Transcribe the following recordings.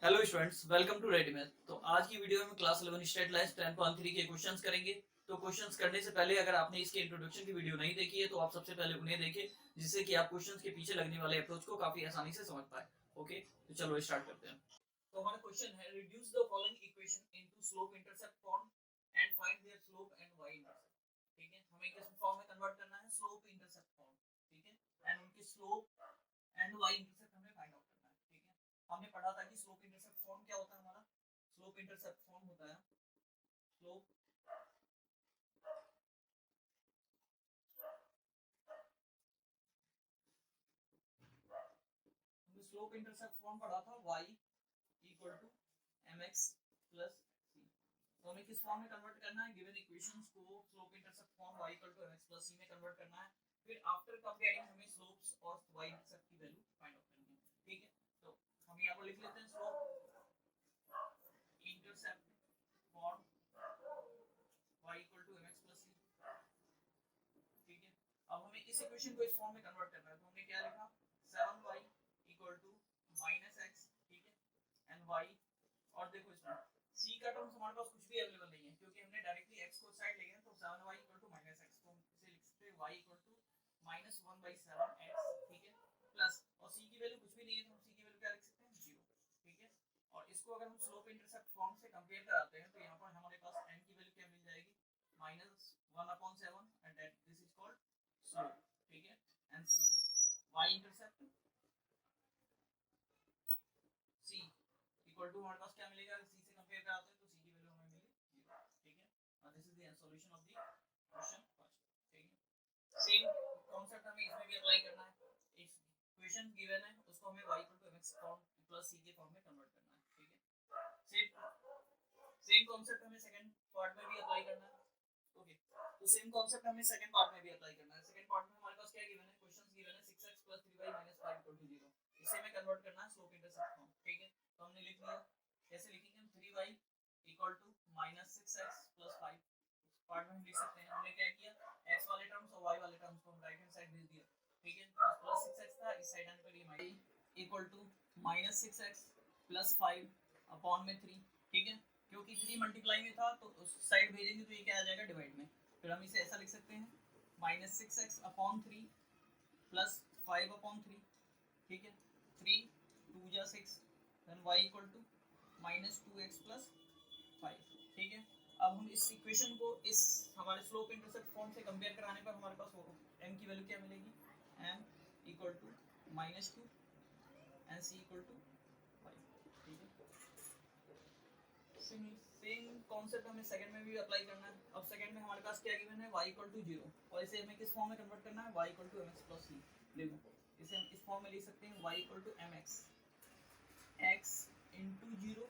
Hello students, welcome to ready math. तो आज की वीडियो में क्लास 11 स्टेट लाइन्स 10.3 के क्वेश्चंस करेंगे। तो क्वेश्चंस करने से पहले अगर आपने इसके इंट्रोडक्शन की वीडियो नहीं देखी है तो आप सबसे पहले उन्हें देखें, जिससे कि आप क्वेश्चंस के पीछे लगने वाले अप्रोच को काफी आसानी से समझ पाए। ओके, तो चलो स्टार्ट करते हैं। तो हमारा क्वेश्चन है, reduce the following equation into slope intercept form and find their slope and y intercept. ठीक है, हमें किस फॉर्म में कन्वर्ट करना है? Slope intercept form. ठीक है, एंड उनकी स्लोप एंड y इंटरसेप्ट हमें फाइंड आउट करना है। ठीक है, हमने पढ़ा था कि स्लोप इंटरसेप्ट फॉर्म क्या होता है। हमारा स्लोप इंटरसेप्ट फॉर्म होता है स्लोप हमने स्लोप इंटरसेप्ट फॉर्म पढ़ा था y equal to mx plus c। तो हमें किस फॉर्म में कन्वर्ट करना है? गिवन इक्वेशंस को slope intercept form y equal to mx plus c में कन्वर्ट करना है। फिर आफ्टर कंपेयरिंग हमें स्लोप्स और y इंटरसेप्ट की वैल्यू फाइंड आउट करनी है। ठीक है, तो हम यहां पर लिख लेते हैं slope intercept form y equal to mx plus c। ठीक है, अब हमें इस इक्वेशन को इस फॉर्म में कन्वर्ट करना है। तो हमने क्या लिखा? 7y इक्वल टू माइनस एक्स। ठीक है, एंड y, और देखो इसमें c का टर्म्स हमारे पास कुछ भी अवेलेबल नहीं है, क्योंकि हमने डायरेक्टली x को साइड ले गए तो 7y इक्वल टू माइनस एक्स, तो हम इसे लिख सकते हैं y equal to minus 1/7x। ठीक है, प्लस, और c की वैल्यू कुछ भी नहीं है तो हम c की वैल्यू क्या लिख सकते हैं? 0। ठीक है, और इसको अगर हम स्लोप इंटरसेप्ट फॉर्म से कंपेयर कराते हैं तो यहाँ पर हमारे पास n की वैल्यू क्या मिल जाएगी? Minus 1/7, and that this is called slope. ठीक है, and c y intercept c equal to हमारे पास क्या मिलेगा? अगर c से कंपेयर कराते हैं तो c की वैल्यू हमें मिली 0। ठीक है, और this is the solution of the question first. ठीक है, सेम कांसेप्ट हमें इसमें भी अप्लाई करना है। इस क्वेश्चन गिवन है उसको हमें y mx form plus c के फॉर्म में कन्वर्ट करना है। ठीक है, सेम कॉन्सेप्ट हमें सेकंड पार्ट में भी अप्लाई करना है। ओके, तो सेम कॉन्सेप्ट हमें सेकंड पार्ट में भी अप्लाई करना है। सेकंड पार्ट में हमारे पास क्या गिवन है? क्वेश्चंस गिवन है 6x 3y 5 0। इसे हमें कन्वर्ट करना है स्लोप इंटरसेप्ट फॉर्म। ठीक है, तो हमने लिख लिया। कैसे लिखेंगे हम? 3y equal to minus 6x 5। Part में हम लिख सकते हैं हमने क्या किया? x वाले टर्म्स और y वाले टर्म्स को हम राइट हैंड साइड भेज दिया। ठीक है, तो प्लस 6x था, इस साइड आने पर ये minus equal to minus 6x 5 upon में 3। ठीक है, क्योंकि 3 मल्टीप्लाई में था तो उस साइड भेजेंगे तो ये क्या आ जाएगा? डिवाइड में। फिर हम इसे ऐसा लिख सकते हैं minus 6x upon 3 plus 5 upon 3। ठीक है, 3 2 जा 6, then y equal to minus 2x plus 5। ठीक है, अब हम इस इक्वेशन को इस हमारे स्लोप इंटरसेप्ट फॉर्म से कंपेयर कराने पर हमारे पास m की वैल्यू क्या मिलेगी? m equal to minus 2 and c equal to 5। ठीक है, सेम कॉन्सेप्ट हमें सेकंड में भी अप्लाई करना है। अब सेकंड में हमारे पास क्या गिवन है? y इक्वल टू 0, और इसे हमें किस फॉर्म में कन्वर्ट करना है? y equal to mx plus c। देखो, इसे हम इस फॉर्म में लिख सकते हैं y equal to mx x into 0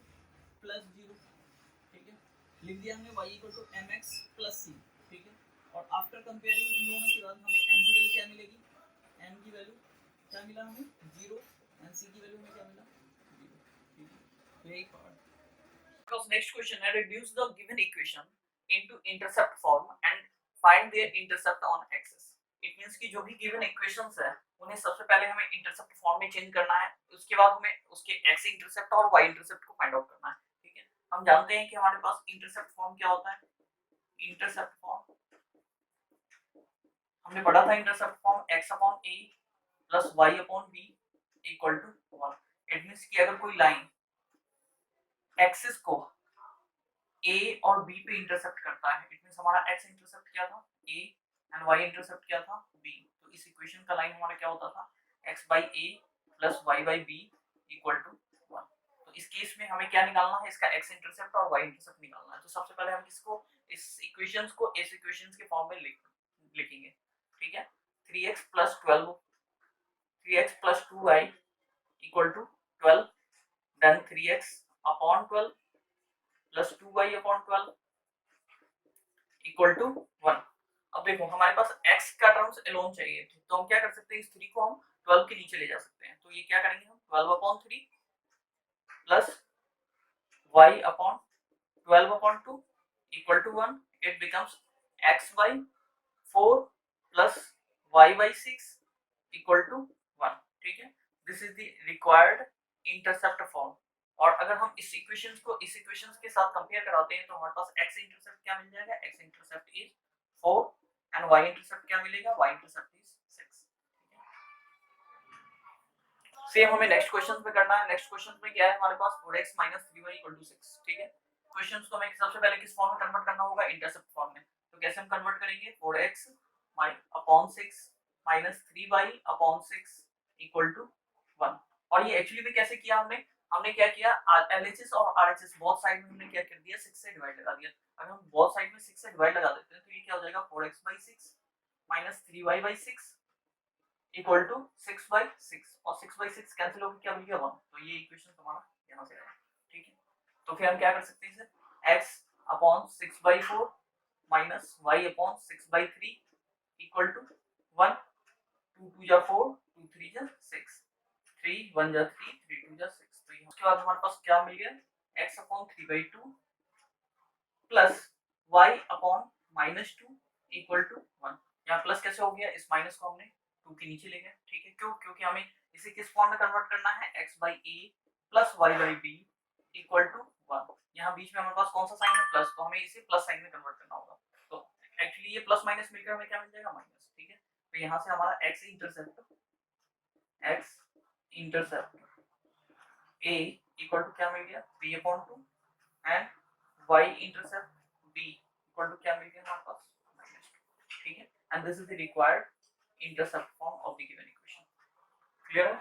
plus 0। ठीक है, लिख दिया हमने y equal to mx plus c। ठीक है, और आफ्टर कंपेयरिंग इन दोनों के बाद हमें m की वैल्यू क्या मिलेगी? m की वैल्यू क्या मिला हमें? 0, एंड c की वैल्यू हमें क्या मिला? 0। ठीक है, तो यही पार्ट। Because next question है, reduce the given equation into intercept form and find their intercept on axis. It means कि जो भी given equations है उन्हें सबसे पहले हमें intercept form में चेंज करना है, उसके बाद हमें उसके x intercept और y intercept को फाइंड आउट करना है। ठीक है, हम जानते हैं कि हमारे पास intercept form क्या होता है? intercept form हमने पढ़ा था, intercept form x upon a plus y upon b equal to 1। It means कि अगर कोई लाइन एक्सिस को a और b पे इंटरसेप्ट करता है, इट मींस हमारा x इंटरसेप्ट क्या था? a, एंड y इंटरसेप्ट क्या था? b। तो इस इक्वेशन का लाइन हमारा क्या होता था? x by a plus y by b equal to 1। तो इस केस में हमें क्या निकालना है? इसका x इंटरसेप्ट और y इंटरसेप्ट निकालना है। तो सबसे पहले हम इसको इस इक्वेशंस को इस इक्वेशंस के फॉर्म में लिखेंगे। ठीक है, 3x plus 12 3x plus 2y equal to 12, then 3x upon 12 plus 2y upon 12 equal to 1। अब देखो हमारे पास x का टर्म्स अलोन चाहिए, तो हम क्या कर सकते हैं? इस 3 को हम 12 के नीचे ले जा सकते हैं। तो ये क्या करेंगे हम? 12 upon 3 plus y upon 12 upon 2 equal to 1। It becomes x by 4 plus y by 6 equal to 1। ठीक है, this is the required intercept form. और अगर हम इस इक्वेशंस को इस इक्वेशंस के साथ कंपेयर कराते हैं तो हमारे पास x इंटरसेप्ट क्या मिल जाएगा, x intercept is 4 and y intercept क्या मिलेगा, y इंटरसेप्ट इज 6। सेम हमें नेक्स्ट क्वेश्चन में करना है। नेक्स्ट क्वेश्चन में क्या है हमारे पास 4x 3y 6। ठीक है, क्वेश्चंस को हमें सबसे पहले किस फॉर्म में कन्वर्ट करना होगा, इंटरसेप्ट फॉर्म में। तो कैसे हम कन्वर्ट करेंगे, 4x upon 6 3y upon 6 equal to 1। और ये एक्चुअली में कैसे किया हमने क्या किया, LHS और RHS बोथ साइड में हमने क्या कर दिया, 6 से डिवाइड लगा दिया। अगर हम बोथ साइड में 6 से डिवाइड लगा देते हैं तो ये क्या हो जाएगा, 4x/6 3y/6 इक्वल टू 6/6 और 6/6 कैंसिल होकर क्या मिल गया 1। तो ये इक्वेशन हमारा यहाँ से आया। ठीक है, तो फिर हम क्या कर सकते हैं इसे, x upon 6/4 minus y upon 6/3 equal to 1। 2 2 जा 4, 2 3 जा 6, 3 1 जा 3, 3 2 जा 6। तो उसके बाद हमारे पास क्या मिल गया, x upon 3/2 plus y upon -2 equal to 1। यहाँ प्लस कैसे हो गया, इस माइनस को हमने 2 के नीचे ले गए। ठीक है, क्यों, क्योंकि हमें इसे किस फॉर्म में कन्वर्ट करना है, x/a plus y/b equal to 1। यहाँ बीच में हमारे पास कौन सा साइन है, प्लस, तो हमें इसे प्लस साइन में कन्वर्ट करना होगा। तो एक्चुअली ये प्लस माइनस मिलकर हमें क्या मिल जाएगा, माइनस। ठीक है, तो यहाँ से हमारा x intercept a equal to क्या मिल गया, b/2 and y intercept b equal to क्या मिल गया हमारे पास, -2। ठीक है, and this is the required intercept form of the given equation. Clear है?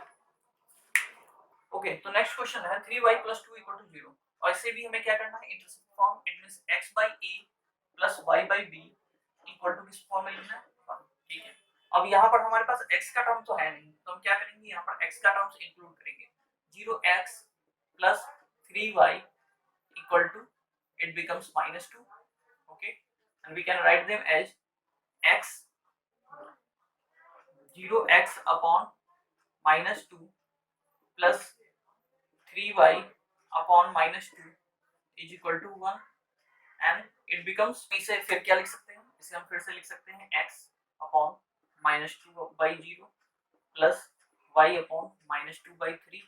ओके, तो नेक्स्ट क्वेश्चन है 3y + 2 = 0। और इससे भी हमें क्या करना है, intercept form. It means x/a plus y/b equal to किस फॉर्म में लिखना है, 1। ठीक है, अब यहाँ पर हमारे पास x का टर्म तो है नहीं, तो हम क्या करेंगे, यहाँ पर x का टर्म्स इंक्लूड करेंगे। 0x plus 3y equal to, it becomes -2। okay, and we can write them as x 0x upon -2 plus 3y upon -2 is equal to 1 and it becomes, इसे फिर क्या लिख सकते हैं, इसे हम फिर से लिख सकते हैं x upon -2/0 plus y upon -2/3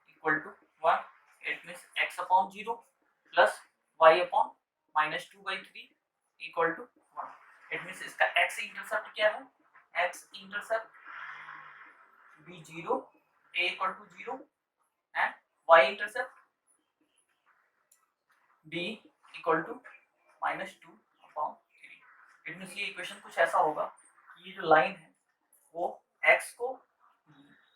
equal to 1। it means x upon 0 plus y upon -2/3 equal to 1। it means इसका x इंटरसेप्ट क्या है, x intercept b0 a equal to 0 and y intercept b equal to -2/3। It means ये equation कुछ ऐसा होगा कि ये जो लाइन है वो x को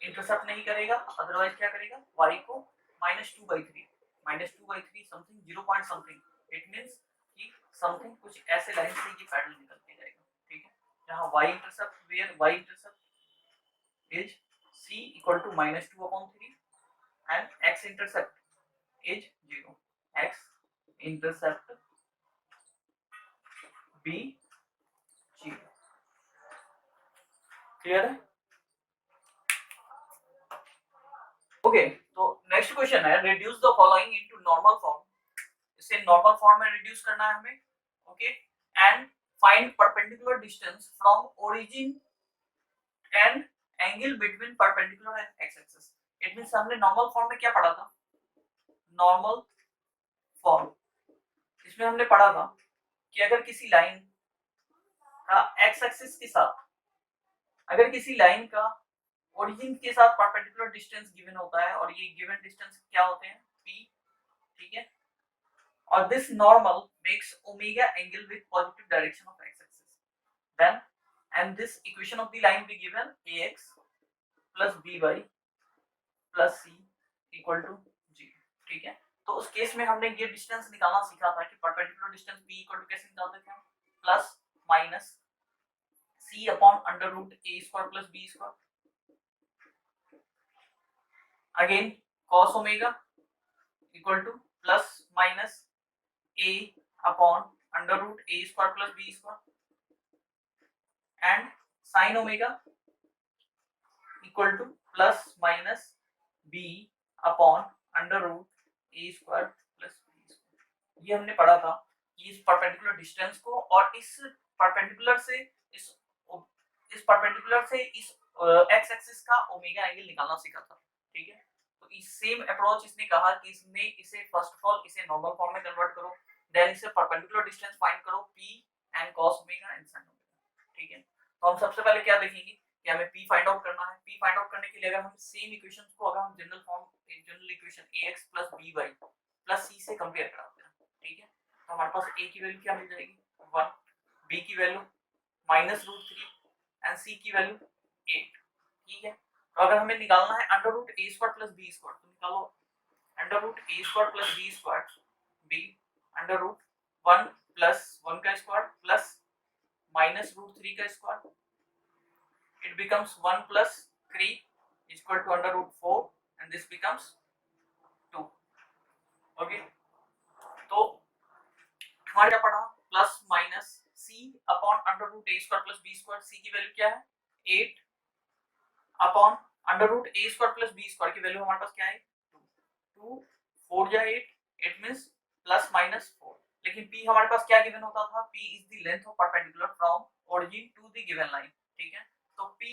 इंटरसेप्ट नहीं करेगा, अदरवाइज क्या करेगा, y को -2/3 something 0 point something. It means कि समथिंग कुछ ऐसे लाइन से ये पैरेलल निकल के जाएगा। ठीक है, जहां y intercept where y intercept is c equal to -2/3 and x intercept is 0। x intercept b 0। Clear है? ओके, तो नेक्स्ट क्वेश्चन है reduce the following into normal form. इसे नॉर्मल फॉर्म में रिड्यूस करना है हमें। Okay, and find perpendicular distance from origin and angle between perpendicular and x axis. It means हमने normal form में क्या पढ़ा था, नॉर्मल फॉर्म, इसमें हमने पढ़ा था कि अगर किसी लाइन का एक्स एक्सिस के साथ, अगर किसी लाइन का ओरिजिन के साथ परपेंडिकुलर डिस्टेंस गिवन होता है और ये गिवन डिस्टेंस क्या होते हैं, p। ठीक है, और this normal makes omega angle with positive direction of x axis, then and this equation of the line be given ax plus by plus c equal to 0। ठीक है, तो उस केस में हमने ये डिस्टेंस निकालना सीखा था कि perpendicular distance p equal to कैसे निकालते थे हम, plus minus c upon √a² plus b²। Again cos omega equal to plus minus a upon √a² plus b² and sin omega equal to plus minus b upon √a² plus b²। ये हमने पढ़ा था कि इस perpendicular distance को और इस perpendicular से इस परपेंडिकुलर से इस एक्स एक्सिस का ओमेगा एंगल निकालना सीखा था। ठीक है, तो सेम अप्रोच इसने कहा कि इसमें इसे फर्स्ट ऑफ ऑल इसे नॉर्मल फॉर्म में कन्वर्ट करो, देन इसे परपेंडिकुलर डिस्टेंस फाइंड करो p and cos omega and sin omega. ठीक है, तो हम सबसे पहले क्या देखेंगे कि हमें p फाइंड आउट करना है। p फाइंड आउट करने के लिए अगर हम सेम इक्वेशंस को अगर हम general equation ax by plus c से कंपेयर कराते हैं, ठीक है, तो हमारे पास a की वैल्यू क्या मिल जाएगी 1, b की वैल्यू -√3 एंड c की वैल्यू 8। ठीक है, तो अगर हमें निकालना है √a² + b² तो निकालो √a² + b² b √1 + 1 का स्क्वायर प्लस -√3 का square, it becomes 1 + 3 = √4 and this becomes 2। Okay, तो हमारे क्या पढ़ा plus minus c upon √a² + b² c की वैल्यू क्या है 8 अपॉन √a² + b² की वैल्यू हमारे पास क्या है 2 4 जा 8 मींस ±4। लेकिन p हमारे पास क्या गिवन होता था p is the length of perpendicular from origin to the given line. ठीक है, तो p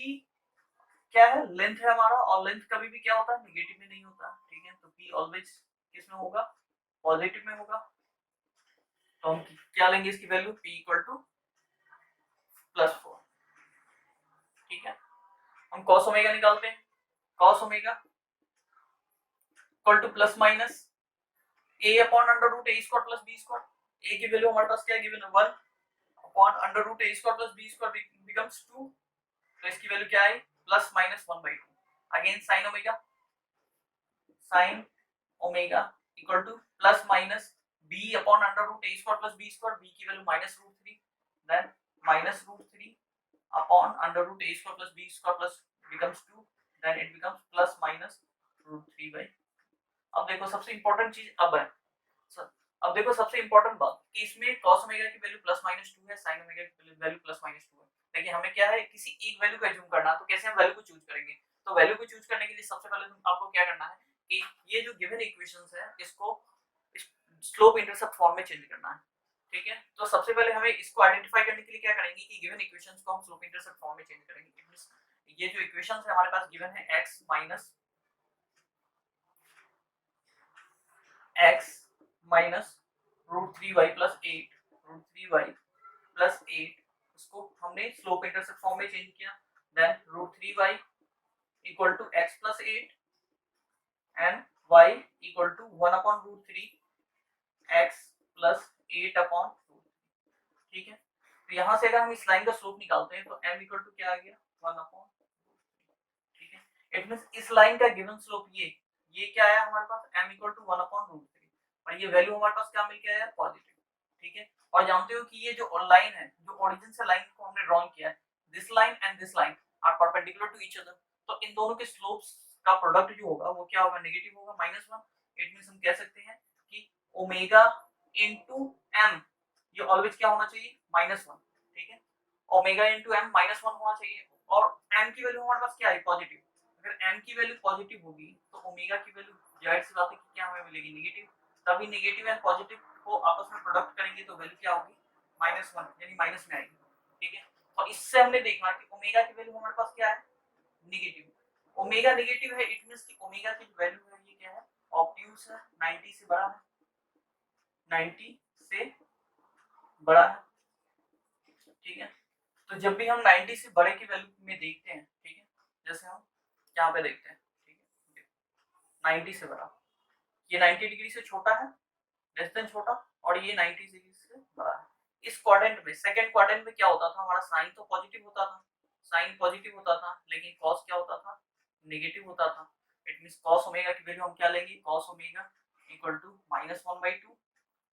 क्या है लेंथ है हमारा, और लेंथ कभी भी क्या होता है नेगेटिव में नहीं होता। ठीक है, तो p ऑलवेज किस में होगा पॉजिटिव में होगा। तो हम क्या लेंगे इसकी वैल्यू p = +4। ठीक है, हम cos ओमेगा निकालते हैं, cos omega equal to plus minus a upon √a² + b²। a की वैल्यू हमारे पास क्या गिवन है 1 अपॉन √a² + b² बिकम्स 2, तो इसकी वैल्यू क्या है ±1/2। Again sin omega equal to plus minus b upon √a² + b², b की value -√3 then -√3 upon √a² + b² becomes 2 then it becomes ±√3/। अब देखो सबसे इंपॉर्टेंट चीज अब देखो सबसे इंपॉर्टेंट बात कि इसमें cos ओमेगा की वैल्यू +-2 है, sin ओमेगा की वैल्यू +-2 है, लेकिन हमें क्या है किसी एक वैल्यू का अज्यूम करना है, तो कैसे हम वैल्यू को चूज करेंगे। तो वैल्यू को चूज करने के लिए सबसे पहले आपको क्या करना है कि ये जो गिवन इक्वेशंस है इसको स्लोप इंटरसेप्ट फॉर्म में चेंज करना है। ठीक है, तो सबसे पहले हमें इसको आइडेंटिफाई करने के लिए क्या करेंगे कि गिवन इक्वेशंस को हम स्लोप इंटरसेप्ट फॉर्म में चेंज करेंगे। ये जो इक्वेशंस है हमारे पास गिवन है x -√3y + 8 √3y + 8 इसको हमने स्लोप इंटरसेप्ट फॉर्म में चेंज किया, then √3y = x + 8 and y = 1/√3 x + 8/2। ठीक है, तो यहां से अगर हम इस लाइन का स्लोप निकालते हैं तो m = क्या आ गया 1/। ठीक है, इट मींस इस लाइन का गिवन स्लोप ये क्या आया हमारे पास m = 1/√3 और ये वैल्यू हमारे पास क्या मिल के आया पॉजिटिव। ठीक है, और जानते हो कि ये जो लाइन है जो ओरिजिन से लाइन को हमने ड्रॉ किया है this line and this line are perpendicular to each other, तो इन दोनों के स्लोप्स का प्रोडक्ट जो होगा वो क्या होगा नेगेटिव होगा -1। इट मींस हम कह सकते हैं कि ओमेगा इनटू m ये ऑलवेज क्या होना चाहिए -1। ठीक है, ओमेगा इनटू m -1 होना चाहिए, और m की वैल्यू हमारे पास क्या है पॉजिटिव। अगर m की वैल्यू पॉजिटिव होगी तो ओमेगा की वैल्यू जाहिर सी बात है कि क्या हमें मिलेगी नेगेटिव, तभी नेगेटिव एंड पॉजिटिव को आपस में प्रोडक्ट करेंगे तो वैल्यू क्या होगी -1 यानी माइनस में आएगी। ठीक है, और इससे हमने देखा कि ओमेगा की वैल्यू हमारे पास क्या है नेगेटिव, ओमेगा नेगेटिव है इट मींस कि ओमेगा की वैल्यू है ये क्या है ऑब्ट्यूज है, 90 से बड़ा है, 90 से बड़ा है। ठीक है, तो जब भी हम 90 से बड़े की वैल्यू में देखते हैं, ठीक है, जैसे हम यहाँ पे देखते हैं, ठीक है 90 से बड़ा, ये 90 डिग्री से छोटा है लेस देन छोटा, और ये 90 डिग्री से बड़ा है। इस क्वाड्रेंट में सेकंड क्वाड्रेंट में क्या होता था हमारा साइन तो पॉजिटिव होता था, साइन पॉजिटिव होता था, लेकिन कॉस क्या होता था नेगेटिव होता था। इट मींस कॉस ओमेगा की वैल्यू हम क्या लेंगे cos omega equal to -1/2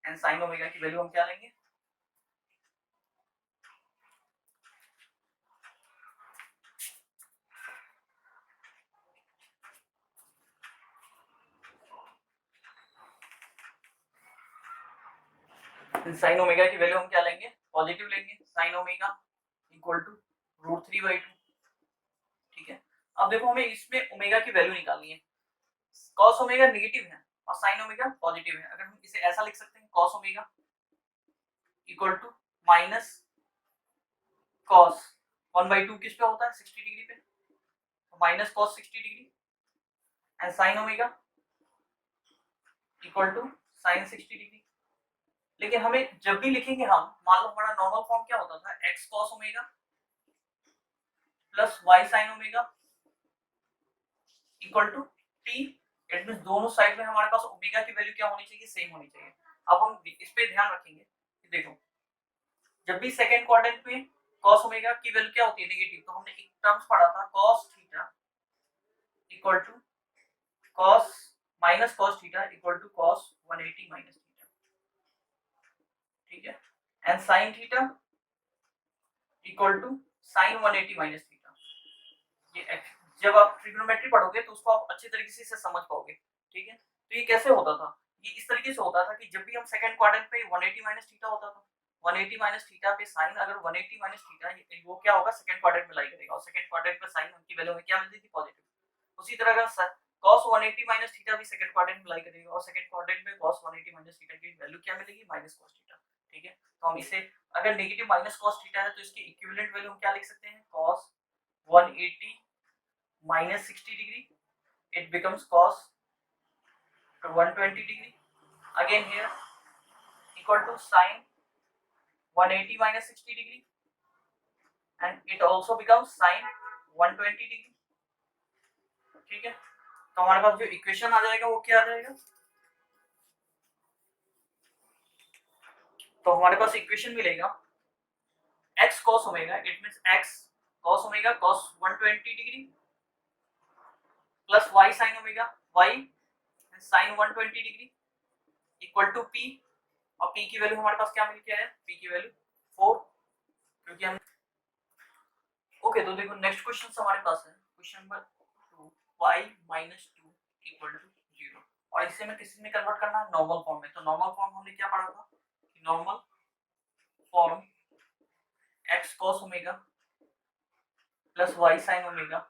and sine omega की वैल्यू हम क्या लेंगे साइन ओमेगा की वैल्यू हम क्या लेंगे पॉजिटिव लेंगे, साइन ओमेगा इक्वल टू √3/2। ठीक है, अब देखो हमें इसमें ओमेगा की वैल्यू निकालनी है, cos ओमेगा नेगेटिव है और sin ओमेगा पॉजिटिव है। अगर हम इसे ऐसा लिख सकते हैं cos omega equal to minus cos 1/2 किस पे होता है 60 डिग्री पे, तो minus cos 60 degree and sine omega equal to sine 60 degree. लेकिन हमें जब भी लिखेंगे हम, मान लो हमारा नॉर्मल फॉर्म क्या होता था, x cos omega plus y sine omega equal to t. इट मींस दोनों साइड में हमारे पास ओमेगा की वैल्यू क्या होनी चाहिए, सेम होनी चाहिए। अब हम इस पे ध्यान रखेंगे कि देखो जब भी सेकंड क्वाड्रेंट में cos ओमेगा की वैल्यू क्या होती है, नेगेटिव, तो हमने एक टर्म्स पढ़ा था cos theta equal to cos minus cos theta equal to cos 180 minus theta, ठीक है, and sin theta equal to sin 180 minus theta. ये जब आप ट्रिग्नोमेट्री पढ़ोगे तो उसको आप अच्छे तरीके से समझ पाओगे, ठीक है। तो ये कैसे होता था, ये इस तरीके से होता था कि जब भी हम सेकंड क्वाड्रेंट पे 180 माइनस थीटा होता था, 180 माइनस थीटा पे साइन, अगर 180 माइनस थीटा वो क्या होगा, सेकंड क्वाड्रेंट में लाई करेगा, और सेकंड क्वाड्रेंट पे साइन की वैल्यू में क्या मिलती थी, पॉजिटिव। उसी तरह अगर cos 180 माइनस थीटा भी सेकंड क्वाड्रेंट में लाई करेगा, और सेकंड क्वाड्रेंट में cos 180 माइनस थीटा की वैल्यू क्या मिलेगी, माइनस cos थीटा, ठीक है। तो हम इसे, अगर नेगेटिव माइनस cos थीटा है तो इसकी इक्विवेलेंट वैल्यू हम क्या लिख सकते हैं, cos 180 minus 60 degree, it becomes cos 120 degree, again here equal to sin 180 minus 60 degree, and it also becomes sin 120 degree, ठीक है। तो हमारे पास जो इक्वेशन आ जाएगा वो क्या आ जाएगा, तो हमारे पास इक्वेशन मिलेगा x cos omega, it means x cos omega cos 120 degree plus y sin omega y sin 120 degree equal to p, और p की वैल्यू हमारे पास क्या मिल गया है, p की वैल्यू 4, क्योंकि हम ओके। तो देखो नेक्स्ट क्वेश्चन हमारे पास है question number 2, y minus 2 equal to 0, और इसे मैं किस में कन्वर्ट करना है, नॉर्मल फॉर्म में। तो नॉर्मल फॉर्म हमने क्या पढ़ा था कि normal form x cos omega plus y sin omega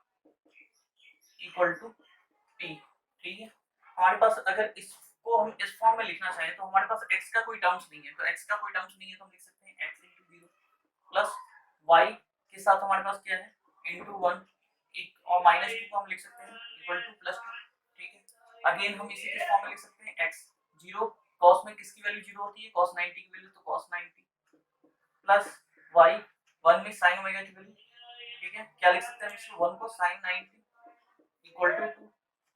equal to p, ठीक है। हमारे पास अगर इसको हम इस फॉर्म में लिखना चाहें तो हमारे पास x का कोई टर्म्स नहीं है, तो x का कोई टर्म्स नहीं है तो हम लिख सकते हैं x into 0 प्लस y के साथ हमारे पास क्या है, into 1, और माइनस 2 को हम लिख सकते हैं इक्वल टू प्लस 2, ठीक है। अगेन हम इसी किस फॉर्म में लिख सकते हैं, x 0 cos में किसकी वैल्यू 0 होती है, cos 90 की वैल्यू, तो cos 90 प्लस y 1 में sin ओमेगा की वैल्यू, ठीक है। क्या लिख सकते हैं इसको, 1 को sin 90 इक्वल टू 2।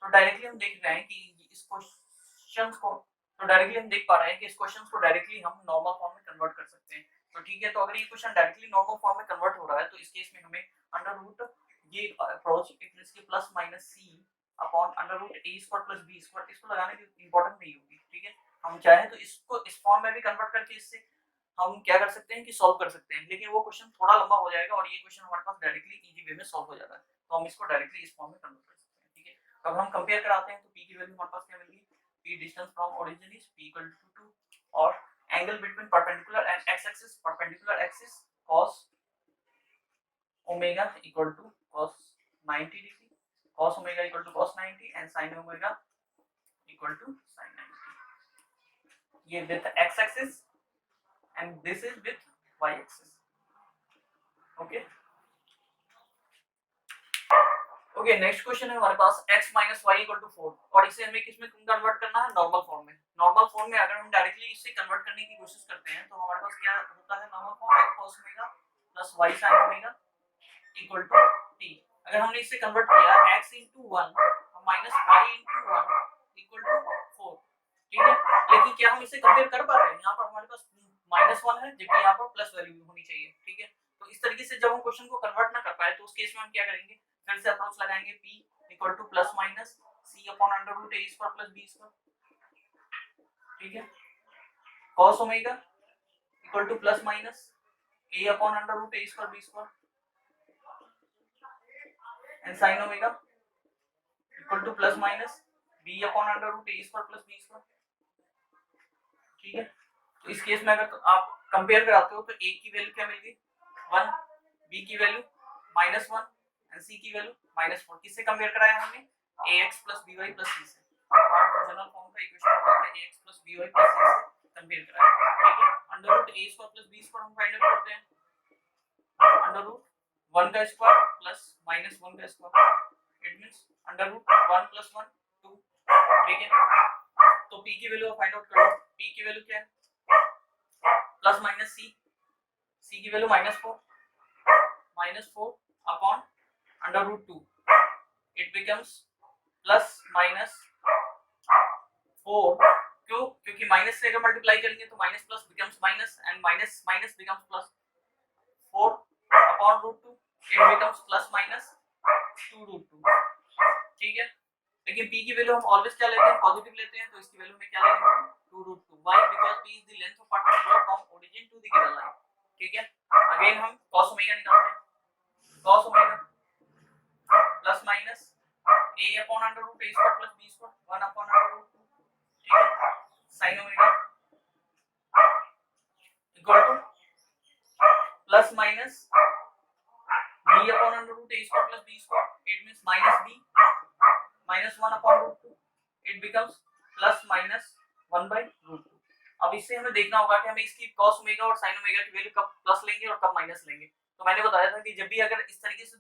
तो डायरेक्टली हम देख रहे हैं कि इस क्वेश्चंस को, तो डायरेक्टली हम देख पा रहे हैं कि इस क्वेश्चंस को डायरेक्टली हम नॉर्मल फॉर्म में कन्वर्ट कर सकते हैं। तो ठीक है, तो अगर ये क्वेश्चन डायरेक्टली नॉर्मल फॉर्म में कन्वर्ट हो रहा है तो इस केस में हमें अंडर रूट ये अप्रोच इसके plus minus c upon under root a square plus b square, इसको लगाने की इंपॉर्टेंट नहीं होगी, ठीक है। हम चाहे तो इसको इस फॉर्म में भी कन्वर्ट करके इससे हम क्या कर सकते हैं कि सॉल्व कर सकते हैं, लेकिन वो क्वेश्चन थोड़ा लंबा हो जाएगा और ये क्वेश्चन हमारे पास डायरेक्टली इजी वे में सॉल्व हो जाता है, तो हम इसको डायरेक्टली इस फॉर्म में कन्वर्ट कर सकते हैं, ठीक है। तो अब हम कंपेयर कराते हैं तो p की वैल्यू हमारे पास क्या मिल गई, p distance from origin is p equal to 2, और angle between perpendicular and x axis, perpendicular axis cos omega equal to cos 90 degree, cos omega equal to cos 90 and sin omega equal to sin 90, ये with x axis and this is with y axis, okay okay. Next question है हमारे पास x minus y equal to 4, और इसे हमें किसमें कन्वर्ट करना है, नॉर्मल फॉर्म में। नॉर्मल फॉर्म में अगर हम डायरेक्टली इसे कन्वर्ट करने की कोशिश करते हैं तो हमारे पास क्या होता है, normal form x cos omega plus y sin omega equal to t। अगर हमने इसे कन्वर्ट किया x into 1 minus y into 1 equal to 4, ठीक है। लेकिन क्या हम इसे कंपेयर कर पा रहे हैं, यहाँ पर हमारे पास -1 है जबकि यहाँ पर प्लस वैल्यू होनी चाहिए, ठीक है। तो इस तरीके से जब हम क्वेश्चन को कन्वर्ट ना कर पाए तो उस केस में हम क्या करेंगे, फिर से अप्रोच लगाएंगे p equal to plus minus c upon under root a square plus b square, ठीक है। cos omega equal to plus minus a upon under root a square b square, and sin omega equal to plus minus b upon under root a square plus b square, ठीक है। तो इस case में अगर तो आप compare कराते हो तो a की वैल्यू क्या मिल गई 1, b की वैल्यू -1 एंड c की वैल्यू -4। किससे कंपेयर कराया हमने, ax by c से। हमारा तो जनरल फॉर्म का इक्वेशन होता है ax by c से कंपेयर कराया, ठीक है। Under root a square plus b square हम फाइंड आउट करते हैं, अंडर रूट 1 का स्क्वायर प्लस -1 का square, it means under root 1 plus 1 ठीक है। तो p की वैल्यू फाइंड आउट करो। p की वैल्यू क्या है? प्लस माइनस c की value -4 upon under root 2 it becomes plus minus 4। क्यों? क्योंकि माइनस से अगर मल्टीप्लाई करेंगे तो minus plus becomes minus and minus minus becomes plus 4 upon root 2 it becomes plus minus 2 root 2। ठीक है। लेकिन p की वैल्यू हम ऑलवेज क्या लेते हैं? पॉजिटिव लेते हैं, तो इसकी वैल्यू में क्या लेंगे? 2 root 2। Why? Because p is the length of particular from origin to the given line. ठीक है। अगेन हम cos ओमेगा निकालते हैं। cos omega plus minus a upon under root a square plus b square 1 upon under root 2। ठीक है। sin omega equal to plus minus b upon under root a square plus b square it means minus b minus 1 upon root 2 it becomes plus minus 1 by root 2। अब इससे हमें देखना होगा कि हमें इसकी cos ओमेगा और sin ओमेगा की वैल्यू कब प्लस लेंगे और कब माइनस लेंगे। तो मैंने बताया था कि जब भी अगर इस तरीके से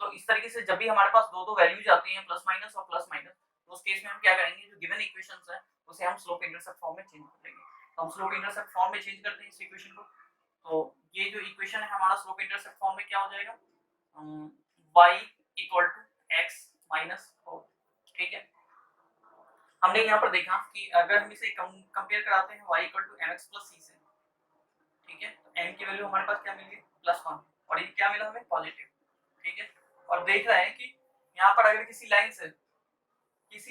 तो इस तरीके से जब भी हमारे पास दो वैल्यूज आती हैं प्लस माइनस और प्लस माइनस, तो उस केस में हम क्या करेंगे? जो गिवन इक्वेशंस है उसे हम स्लोप इंटरसेप्ट फॉर्म में चेंज कर देंगे। तो हम स्लोप इंटरसेप्ट फॉर्म में चेंज करते हैं इस इक्वेशन को। तो ये जो इक्वेशन है हमारा स्लोप इंटरसेप्ट फॉर्म में क्या हो जाएगा? y equal to x minus 4। ठीक है। हमने यहाँ पर देखा कि अगर हम इसे कंपेयर कराते हैं y equal to mx plus c से, ठीक है, तो m की वैल्यू हमारे पास क्या मिल गई? +1 और ये क्या मिला हमें? पॉजिटिव। ठीक है। और देख रहे हैं कि यहाँ पर अगर किसी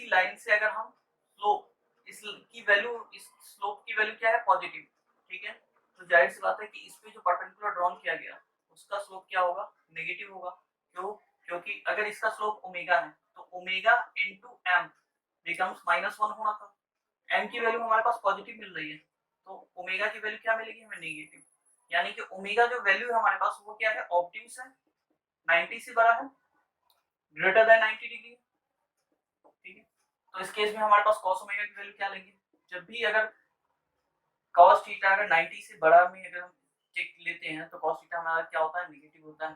लाइन से अगर हम स्लोप इस स्लोप की वैल्यू क्या है? पॉजिटिव। ठीक है। तो जाहिर सी बात है कि इस पे जो परपेंडिकुलर ड्रॉन किया गया उसका स्लोप क्या होगा? नेगेटिव होगा। क्यों? क्योंकि अगर इसका स्लोप ओमेगा है तो ओमेगा इनटू m बिकम्स -1 होना था। m की वैल्यू हमारे पास पॉजिटिव मिल रही है, तो ओमेगा की वैल्यू क्या मिलेगी हमें? नेगेटिव। यानी कि ओमेगा जो वैल्यू है हमारे पास वो क्या है? ऑब्ट्यूस है, 90 से बड़ा है, ग्रेटर देन 90 डिग्री। ठीक है। तो इस केस में हमारे पास cos ओमेगा की वैल्यू क्या लेंगे? जब भी अगर cos थीटा अगर 90 से बड़ा में अगर हम चेक लेते हैं तो cos थीटा हमारा क्या होता है? नेगेटिव होता है,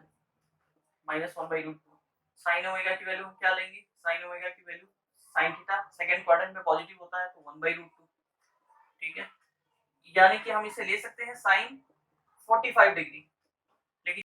-1/√2। sin ओमेगा की वैल्यू क्या लेंगे? sin ओमेगा की value sin theta second quadrant में पॉजिटिव होता है तो 1/√2। ठीक है। यानी कि हम इसे ले सकते हैं sin 45 डिग्री। लेकिन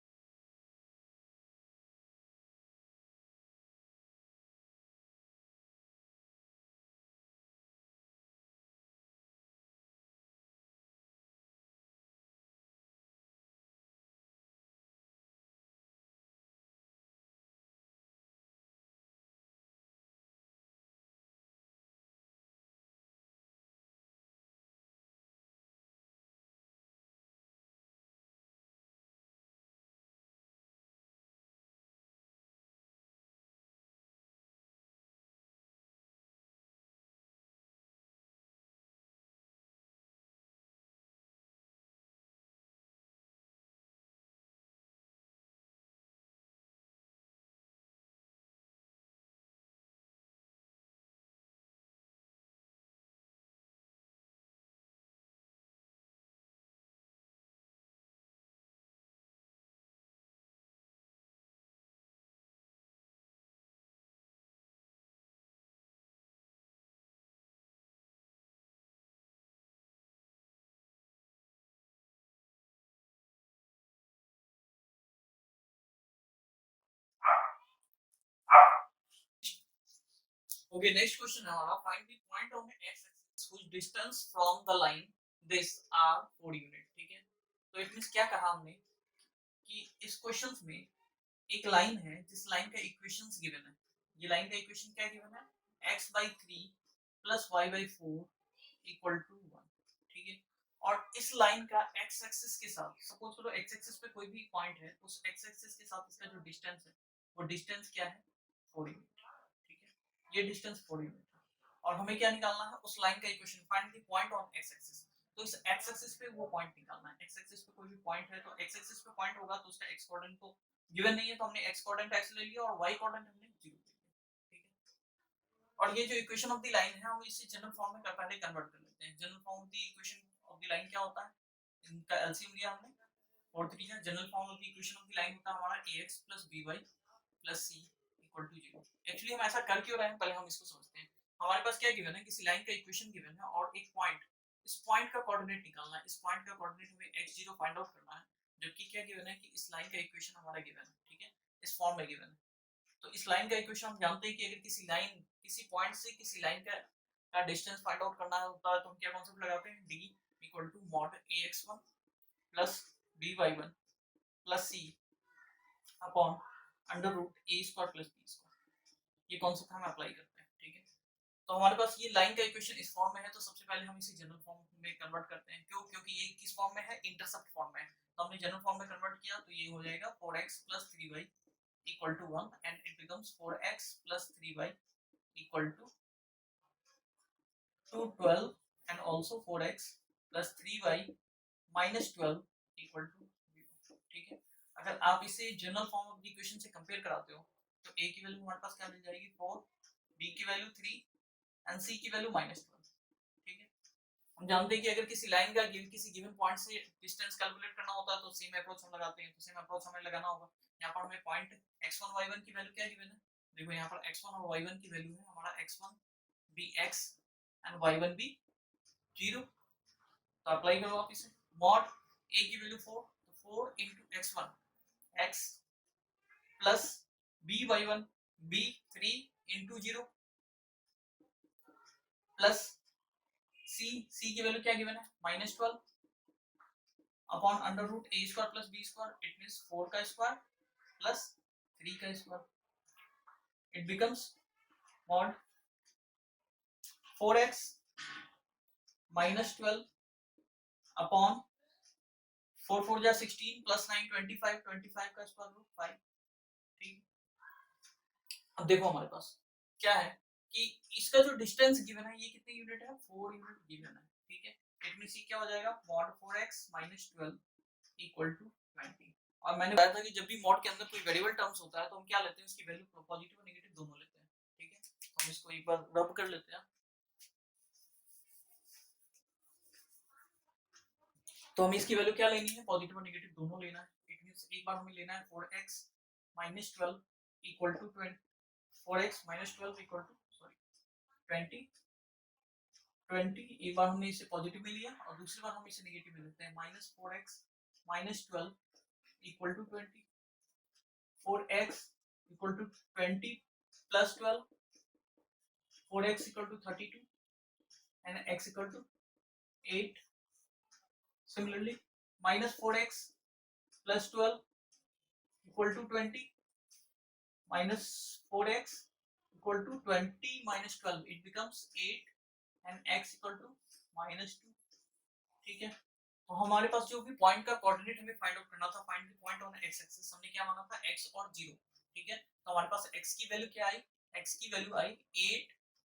ओके, नेक्स्ट क्वेश्चन है हमारा, find the point on the x axis which distance from the line this are 4 unit. ठीक है। तो इट मींस क्या कहा हमने कि इस क्वेश्चंस में एक लाइन है जिस लाइन का इक्वेशंस गिवन है। ये लाइन का इक्वेशन क्या गिवन है? x/3 + y/4 = 1। ठीक है। और इस लाइन का x एक्सिस के साथ, सपोज करो x एक्सिस पे कोई भी पॉइंट है, उस x एक्सिस के साथ इसका जो डिस्टेंस है वो डिस्टेंस क्या है? 4 यूनिट। ठीक है। ये डिस्टेंस 4 यूनिट है और हमें क्या निकालना है? उस लाइन का equation, find the point on x axis. तो इस x एक्सिस पे वो पॉइंट निकालना है। x एक्सिस पे कोई भी पॉइंट है तो x एक्सिस पे पॉइंट होगा तो उसका x कोऑर्डिनेट तो गिवन नहीं है, तो हमने x कोऑर्डिनेट x ले लिया और y कोऑर्डिनेट हमने 0 ले लिया। ठीक है। और ये जो इक्वेशन ऑफ द लाइन है हम इसे जनरल फॉर्म में पहले कन्वर्ट कर लेते हैं। General form of the equation of the line क्या होता है? इनका एलसीएम लिया हमने और 3 general form of the equation of the line होता है हमारा ax + by + c equal to 0। Actually हम ऐसा कर क्यों रहे हैं, पहले हम इसको समझते हैं। हमारे पास क्या गिवन है, किसी लाइन का इक्वेशन गिवन है और एक पॉइंट, इस पॉइंट का कोऑर्डिनेट निकालना है, इस पॉइंट का कोऑर्डिनेट हमें x0 फाइंड आउट करना है, जबकि क्या गिवन है कि इस लाइन का इक्वेशन हमारा गिवन है, ठीक है, इस फॉर्म में गिवन है। तो इस लाइन का इक्वेशन हम जानते हैं कि अगर किसी लाइन, किसी पॉइंट से किसी लाइन का डिस्टेंस फाइंड आउट करना होता है तो हम क्या कॉन्सेप्ट लगाते हैं, d equal to mod ax1 plus by1 plus c upon under root a square plus b square. ये कॉन्सेप्ट हम अप्लाई करते हैं, ठीक है। तो हमारे पास ये लाइन का इक्वेशन इस फॉर्म में है, तो सबसे पहले हम इसे जनरल फॉर्म में कन्वर्ट करते हैं। क्यों? क्योंकि ये किस फॉर्म में है, इंटरसेप्ट फॉर्म में है। तो हमने जनरल फॉर्म में कन्वर्ट किया तो ये हो जाएगा 4x plus 3y equal to 1 and it becomes 4x plus 3y equal to 12 and also 4x plus 3y minus 12 equal to 0, ठीक है। अगर आप इसे general form of the equation से कंपेयर कराते हो तो a की वैल्यू हमारे पास क्या मिल जाएगी 4, b की वैल्यू 3 एंड c की वैल्यू -12, ठीक है। हम जानते हैं कि अगर किसी लाइन का किसी गिवन पॉइंट से डिस्टेंस कैलकुलेट करना होता है तो सेम अप्रोच हम लगाते हैं, तो सेम अप्रोच हमें लगाना होगा। यहाँ पर हमें पॉइंट x1 y1 की वैल्यू क्या गिवन है, देखो यहाँ पर x1 और y1 की वैल्यू है हमारा x1 भी x एंड y1 भी 0। तो अप्लाई करो आप इसे, मॉड a की वैल्यू 4, तो 4 into x1 x plus b y1 b 3 into 0 प्लस c की वैल्यू क्या गिवन है -12 upon under root a square plus b square, it means 4 का स्क्वायर प्लस 3 का square. It becomes mod 4x -12 upon 4 4 जा 16 plus 9 25, 25 का square root 5, ठीक। अब देखो हमारे पास क्या है कि इसका जो डिस्टेंस गिवन है ये कितने यूनिट है, 4 यूनिट गिवन है, ठीक है। इट मींस ये क्या हो जाएगा मॉड 4x -12 इक्वल टू 20। और मैंने बताया था कि जब भी मॉड के अंदर कोई वेरिएबल टर्म्स होता है तो हम क्या लेते हैं, उसकी वैल्यू पॉजिटिव और नेगेटिव दोनों लेते हैं, ठीक है। तो हम इसको एक बार रब कर लेते हैं। तो हमें इसकी वैल्यू क्या लेनी है, पॉजिटिव और नेगेटिव दोनों लेना है। इट मींस एक बार हमें लेना है 4x -12 equal to 20, 4x -12 equal to sorry 20 एक बार हमने इसे पॉजिटिव में लिया और दूसरी बार हम इसे नेगेटिव में लेते हैं, -4x -12 equal to 20, 4x equal to 20 plus 12, 4x equal to 32 and x equal to 8। Similarly, -4x plus 12 equal to 20, minus 4x equal to 20 minus 12, it becomes 8 and x equal to -2, ठीक है। तो हमारे पास जो भी point का coordinate हमें find out करना था, find the point on x axis, हमने क्या माना था x और 0, ठीक है। तो हमारे पास x की वैल्यू क्या आई, x की वैल्यू आई 8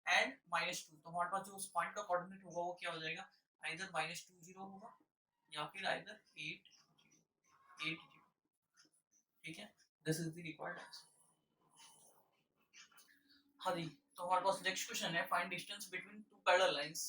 एंड -2। तो हमारे पास जो उस पॉइंट का कोऑर्डिनेट होगा वो क्या हो जाएगा, आइदर -2 0 होगा या फिर आइदर 8 0, ठीक है। This is the required answer. हाँ जी, तो हमारे पास नेक्स्ट क्वेश्चन है, find distance between two parallel lines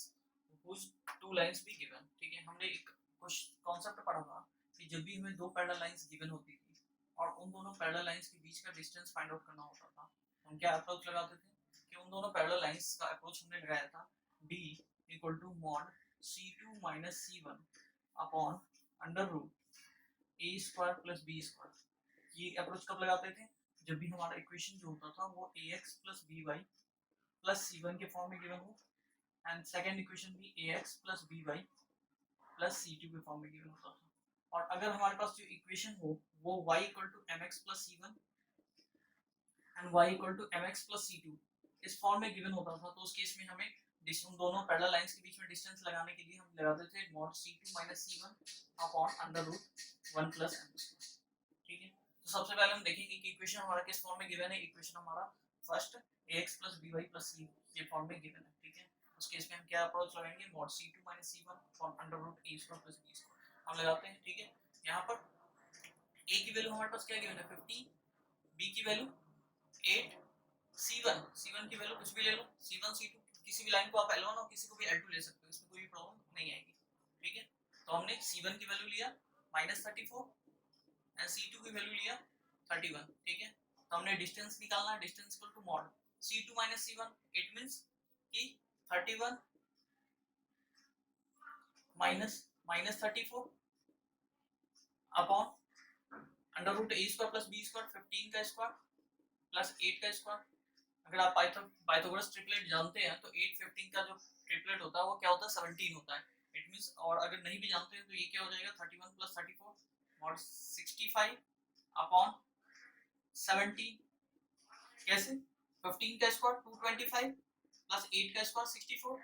which two lines be given, ठीक है। हमने एक कुछ कॉन्सेप्ट पढ़ा था कि जब भी हमें दो पैरेलल लाइंस गिवन होती थी और उन दोनों पैरेलल लाइंस के बीच का डिस्टेंस फाइंड आउट करना होता था, हम क्या अप्रोच लगाते थे कि उन दोनों पैरेलल लाइंस का अप्रोच हमने लगाया था d equal to mod c2 minus c1 upon under root a square plus b square. ये अप्रोच कब लगाते थे, जब भी हमारा इक्वेशन जो होता था वो ax plus by plus c1 के फॉर्म में गिवन हो एंड सेकंड इक्वेशन भी ax plus by plus c2 के फॉर्म में गिवन होता था। और अगर हमारे पास जो इक्वेशन हो वो y equal to mx plus c1 and y equal to mx plus c2 इस फॉर्म में गिवन होता था, तो उस केस में हमें उन दोनों पैरेलल लाइंस के बीच में डिस्टेंस लगाने के लिए हम लगाते थे mod c2 minus c1 upon under root 1 plus m square, ठीक है। तो सबसे पहले हम देखेंगे कि इक्वेशन हमारा किस फॉर्म में गिवन है। इक्वेशन हमारा first ax plus by plus c ये फॉर्म में गिवन है, ठीक है। उस केस में हम क्या अप्रोच लगाएंगे, mod c2 minus c1 upon under root a square plus b square हम लगाते हैं, ठीक है। यहाँ पर a की वैल्यू हमारे पास क्या गिवन है 50, b की वैल्यू 8, c1 की वैल्यू कुछ भी ले लो, c1 c2 किसी भी लाइन को आप L1 और किसी को भी L2 ले सकते हो, इसमें कोई प्रॉब्लम नहीं आएगी, ठीक है। तो हमने c1 की वैल्यू लिया -34 एंड c2 की वैल्यू लिया 31, ठीक है। तो हमने डिस्टेंस निकालना है, distance equal to mod c2 minus c1, it means कि 31 minus 34 upon under root a square plus b square 15 का स्क्वायर प्लस 8 का स्क्वायर। अगर आप पाइथागोरस ट्रिपलेट जानते हैं तो 8 15 का जो ट्रिपलेट होता है वो क्या होता है 17 होता है, इट मींस। और अगर नहीं भी जानते हैं तो ये क्या हो जाएगा 31 प्लस 34 मॉड 65 अपॉन 17, कैसे 15 का स्क्वायर 225 प्लस 8 का स्क्वायर 64,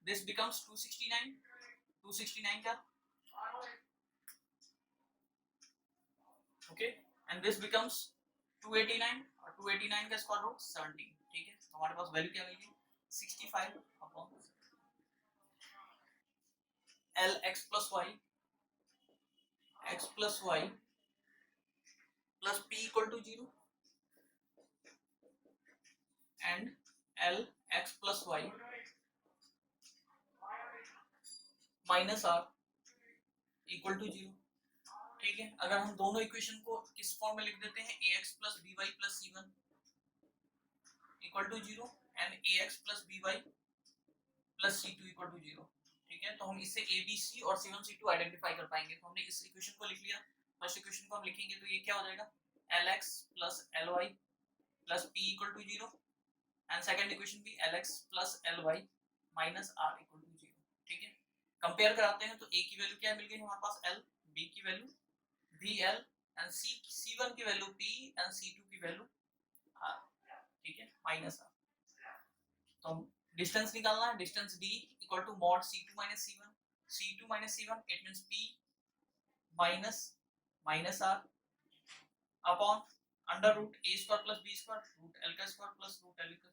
दिस बिकम्स 269 का, ओके, एंड दिस बिकम्स 289 और 289 का स्क्वायर रूट 17, ठीक है। तो हमारे पास वैल्यू क्या मिलेगी 65 upon l x plus y plus p equal to 0 and l x plus y minus r equal to 0, ठीक है। अगर हम दोनों इक्वेशन को किस फॉर्म में लिख देते हैं ax plus by plus c1 equal to 0 and ax plus by plus c2 equal to 0, ठीक है। तो हम इससे abc और c1 c2 आइडेंटिफाई कर पाएंगे। तो हमने इस इक्वेशन को लिख लिया, फर्स्ट इक्वेशन को हम लिखेंगे तो ये क्या हो जाएगा lx plus ly plus p equal to 0 and second equation भी lx plus ly minus r equal to 0, ठीक है। कंपेयर कराते हैं तो a की वैल्यू क्या मिल गई हमारे पास l, b की वैल्यू vl एंड c1 की वैल्यू p एंड c2 की वैल्यू r, ठीक है, माइनस r। तो डिस्टेंस निकालना है, distance d equal to mod c2 minus c1, c2 minus c1 it means p minus r upon under root a square plus b square root l का square plus root l का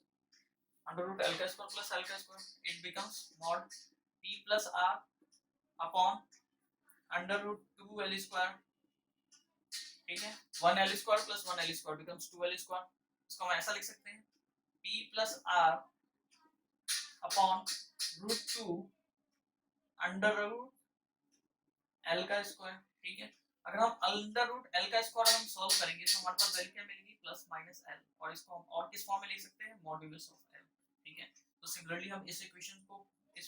under root l का square plus l का square, it becomes mod p plus r upon under root 2l square, ठीक है। 1l square plus 1l square becomes 2l square. इसको हम ऐसा लिख सकते हैं p plus r upon root 2 under root l का स्क्वायर, ठीक है। अगर हम अंडर रूट l का स्क्वायर हम सॉल्व करेंगे तो हमारे पास वैल्यू क्या मिलेगी प्लस माइनस l, और इसको हम और किस फॉर्म में लिख सकते हैं मॉड्यूलस ऑफ l, ठीक है। तो सिमिलरली हम इस इक्वेशन को इस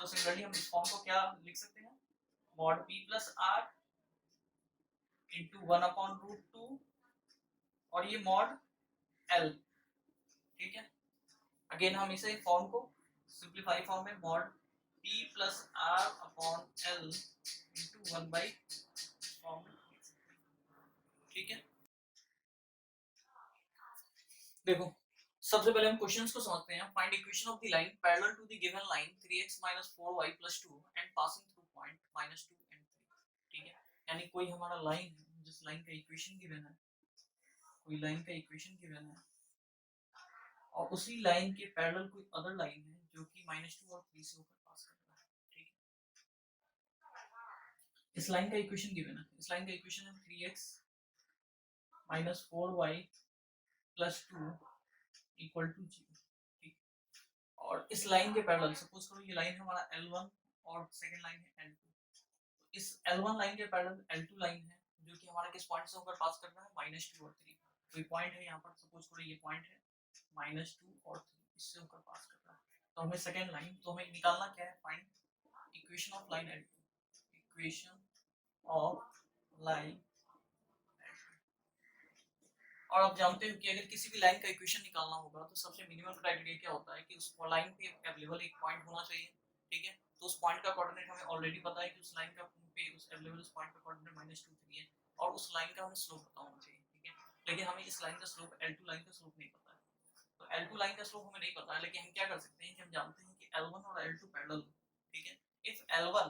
फॉर्म को क्या लिख सकते हैं mod p plus r into 1 upon root 2 और ये मॉड l, ठीक है। अगेन हम इसे फॉर्म को सिंपलीफाई फॉर्म में mod p plus r upon l into 1 by form में, ठीक है। देखो सबसे पहले हम क्वेश्चंस को समझते हैं। Find equation of the line parallel to the given line 3x 4y 2 and passing through point -2 and 3, ठीक है। यानी कोई हमारा लाइन है जिस लाइन का इक्वेशन गिवन है, कोई लाइन का इक्वेशन गिवन है और उसी लाइन के पैरेलल कोई अदर लाइन है जो कि -2 और 3 से होकर पास कर रहा है, ठीक है। इस लाइन का इक्वेशन गिवन है, इस लाइन का इक्वेशन है 3x 4y 2 इक्वल टू 0, ठीक। और इस लाइन के पैरेलल सपोज करो ये लाइन हमारा L1 और सेकंड लाइन है L2, तो इस L1 लाइन के पैरेलल L2 लाइन है जो कि हमारा किस पॉइंट से होकर पास कर रहा है -2 और 3, कोई पॉइंट है यहाँ पर सपोज करो ये पॉइंट है -2 और 3 इससे होकर पास कर रहा है। तो हमें सेकंड लाइन, तो हमें निकालना क्या है find equation of line L2, equation of line. और आप जानते हो कि अगर किसी भी लाइन का इक्वेशन निकालना होगा तो सबसे मिनिमम क्राइटेरिया क्या होता है कि उस लाइन पे अवेलेबल एक पॉइंट होना चाहिए, ठीक है। तो उस पॉइंट का कोऑर्डिनेट हमें ऑलरेडी पता है कि उस लाइन का पे उस अवेलेबल उस पॉइंट का कोऑर्डिनेट -2 3 है और उस लाइन का हमें स्लोप पता होना चाहिए, ठीक है। लेकिन हमें इस लाइन का स्लोप L2 लाइन का स्लोप नहीं पता है, तो L2 लाइन का स्लोप हमें नहीं पता है, लेकिन हम क्या कर सकते हैं कि हम जानते हैं कि L1 और L2 पैरेलल, ठीक है। इफ L1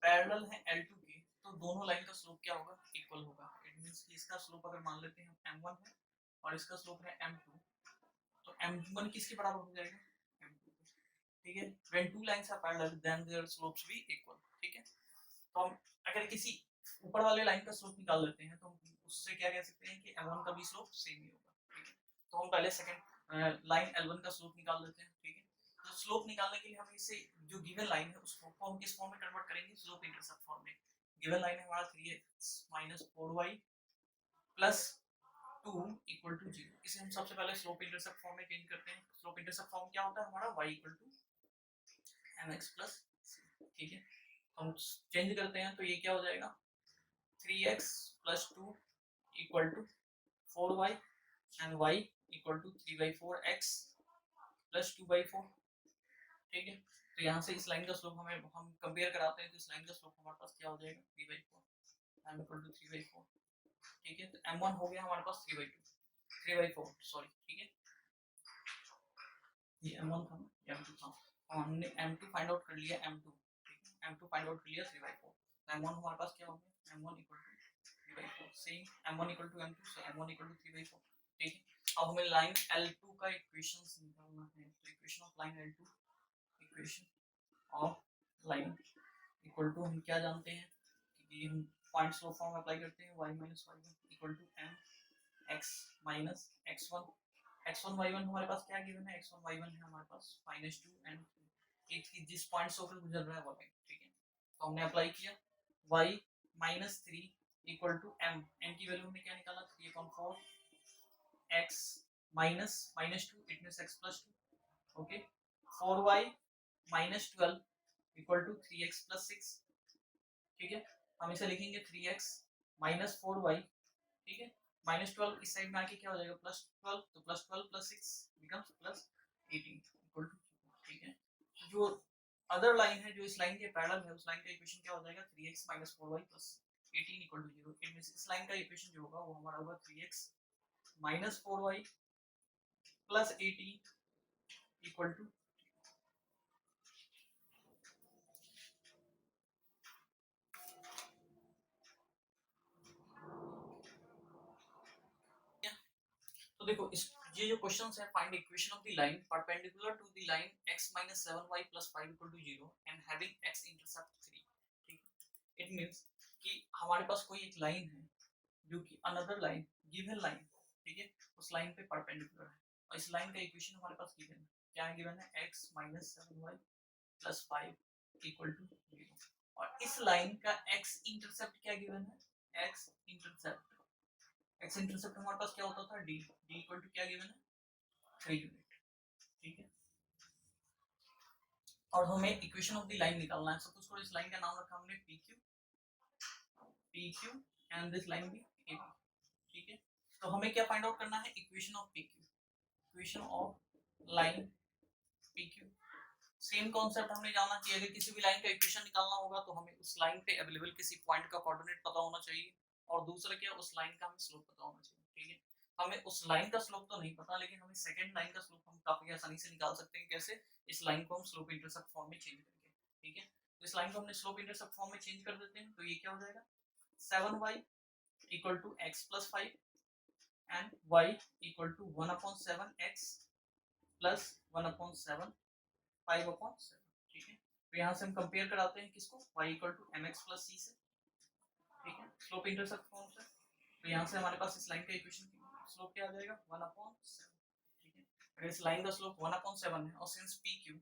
पैरेलल है L2 के तो दोनों लाइन का स्लोप क्या होगा इक्वल होगा, इट मींस कि इसका स्लोप अगर मान लेते हैं हम m1 है और इसका स्लोप है m2, तो m1 किसके बराबर हो जाएगा m2, ठीक है। when two lines are parallel then their slopes be equal, ठीक है। तो हम अगर किसी ऊपर वाले लाइन का स्लोप निकाल लेते हैं तो हम उससे क्या कह सकते हैं कि m1 का भी स्लोप सेम ही होगा, ठीक है। तो हम पहले सेकंड लाइन L1 का स्लोप निकाल लेते हैं, ठीक है। तो स्लोप निकालने के लिए हम इसे जो गिवन लाइन है उस स्लोप को हम किस फॉर्म में कन्वर्ट करेंगे स्लोप इंटरसेप्ट फॉर्म में। गिवन लाइन है हमारा 3x 4y plus 2 equal to 0। इसे हम सबसे पहले स्लोप इंटरसेप्ट फॉर्म में चेंज करते हैं। स्लोप इंटरसेप्ट फॉर्म क्या होता है हमारा, y equal to mx plus c। ठीक है, हम चेंज करते हैं तो ये क्या हो जाएगा 3x plus 2 equal to 4y and y equal to 3/4x plus 2/4। ठीक है, तो यहाँ से इस लाइन का स्लोप हमें हम कंपेयर कराते हैं तो इस लाइन का स्लोप हमारे पास क्या हो जाएगा 3/4 m इक्वल टू 3/4। ठीक है, तो m1 हो गया हमारे पास 3/4 सॉरी। ठीक है, ये m1 था m2 था, हमने m2 फाइंड आउट कर लिया m2। ठीक है, m2 फाइंड आउट कर लिया 3/4, तो m1 हमारे पास क्या हो गया m1 equal to 3/4। Same m1 equal to m2, so m1 equal to 3/4। ठीक है, अब हमें लाइन L2 का इक्वेशंस निकालना है। तो equation of line L2, equation of line equal to हम क्या जानते हैं कि हम पॉइंट स्लोप फॉर्म अप्लाई करते हैं y minus y1 equal to m x minus x1। x1 y1 हमारे पास क्या गिवन है, x1 y1 है हमारे पास -2 एंड एक जिस पॉइंट से होकर गुजर रहा है वो है। ठीक है, तो हमने अप्लाई किया y minus 3 equal to m की वैल्यू हमने क्या निकाला 3/4 x minus -2 it means x plus 2। Okay, 4y minus 12 equal to 3x plus 6। ठीक है, हम इसे लिखेंगे 3x माइनस 4y। ठीक है, -12 इस साइड में आके क्या हो जाएगा +12, तो +12 प्लस 6 बिकम्स +18 इक्वल टू। ठीक है, जो अदर लाइन है जो इस लाइन के पैरेलल है उस लाइन का इक्वेशन क्या हो जाएगा 3x minus 4y plus 18 equal to 0। It means इस लाइन का इक्वेशन जो होगा वो हमारा होगा 3x minus 4y plus 18 equal to. तो देखो इस ये जो क्वेश्चंस है, find equation of the line perpendicular to the line x minus 7y plus 5 equal to 0 and having x intercept 3। ठीक है, इट मींस कि हमारे पास कोई एक लाइन है जो कि अनदर लाइन गिवन लाइन, ठीक है, उस लाइन पे परपेंडिकुलर है और इस लाइन का इक्वेशन हमारे पास गिवन है। क्या गिवन है x minus 7y plus 5 equal to 0 और इस लाइन का x इंटरसेप्ट क्या गिवन है, x इंटरसेप्ट। x इंटरसेप्ट हमारे पास क्या होता था d इक्वल टू क्या गिवन है 3 यूनिट। ठीक है, और हमें इक्वेशन ऑफ द लाइन निकालना है। सपोज करो इस लाइन का नाम रखा हमने PQ एंड दिस लाइन भी AB। ठीक है, तो हमें क्या फाइंड आउट करना है equation of PQ, equation of line PQ। Same concept हमने जाना कि अगर किसी भी लाइन का इक्वेशन निकालना होगा तो हमें उस लाइन पे अवेलेबल किसी पॉइंट का कोऑर्डिनेट पता होना चाहिए और दूसरा क्या उस लाइन का हमें स्लोप पता होना चाहिए। ठीक है, हमें उस लाइन का स्लोप तो नहीं पता लेकिन हमें सेकंड लाइन का स्लोप हम काफी आसानी से निकाल सकते हैं। कैसे, इस लाइन को हम स्लोप इंटरसेप्ट फॉर्म में चेंज करके। ठीक है, तो इस लाइन को हमने स्लोप इंटरसेप्ट फॉर्म में चेंज कर देते हैं तो ये क्या हो जाएगा 7y इक्वल to x plus 5 and y equal to 1/7x plus 1/7 5/7। ठीक है, तो यहाँ से हम कंपेयर कराते हैं किसको y equal to mx plus c से। ठीक है, स्लोप इंटरसेप्ट फॉर्म से, तो यहाँ से हमारे पास इस लाइन का इक्वेशन स्लोप क्या आ जाएगा 1/7। ठीक है, अगर इस लाइन का स्लोप 1/7 है और since PQ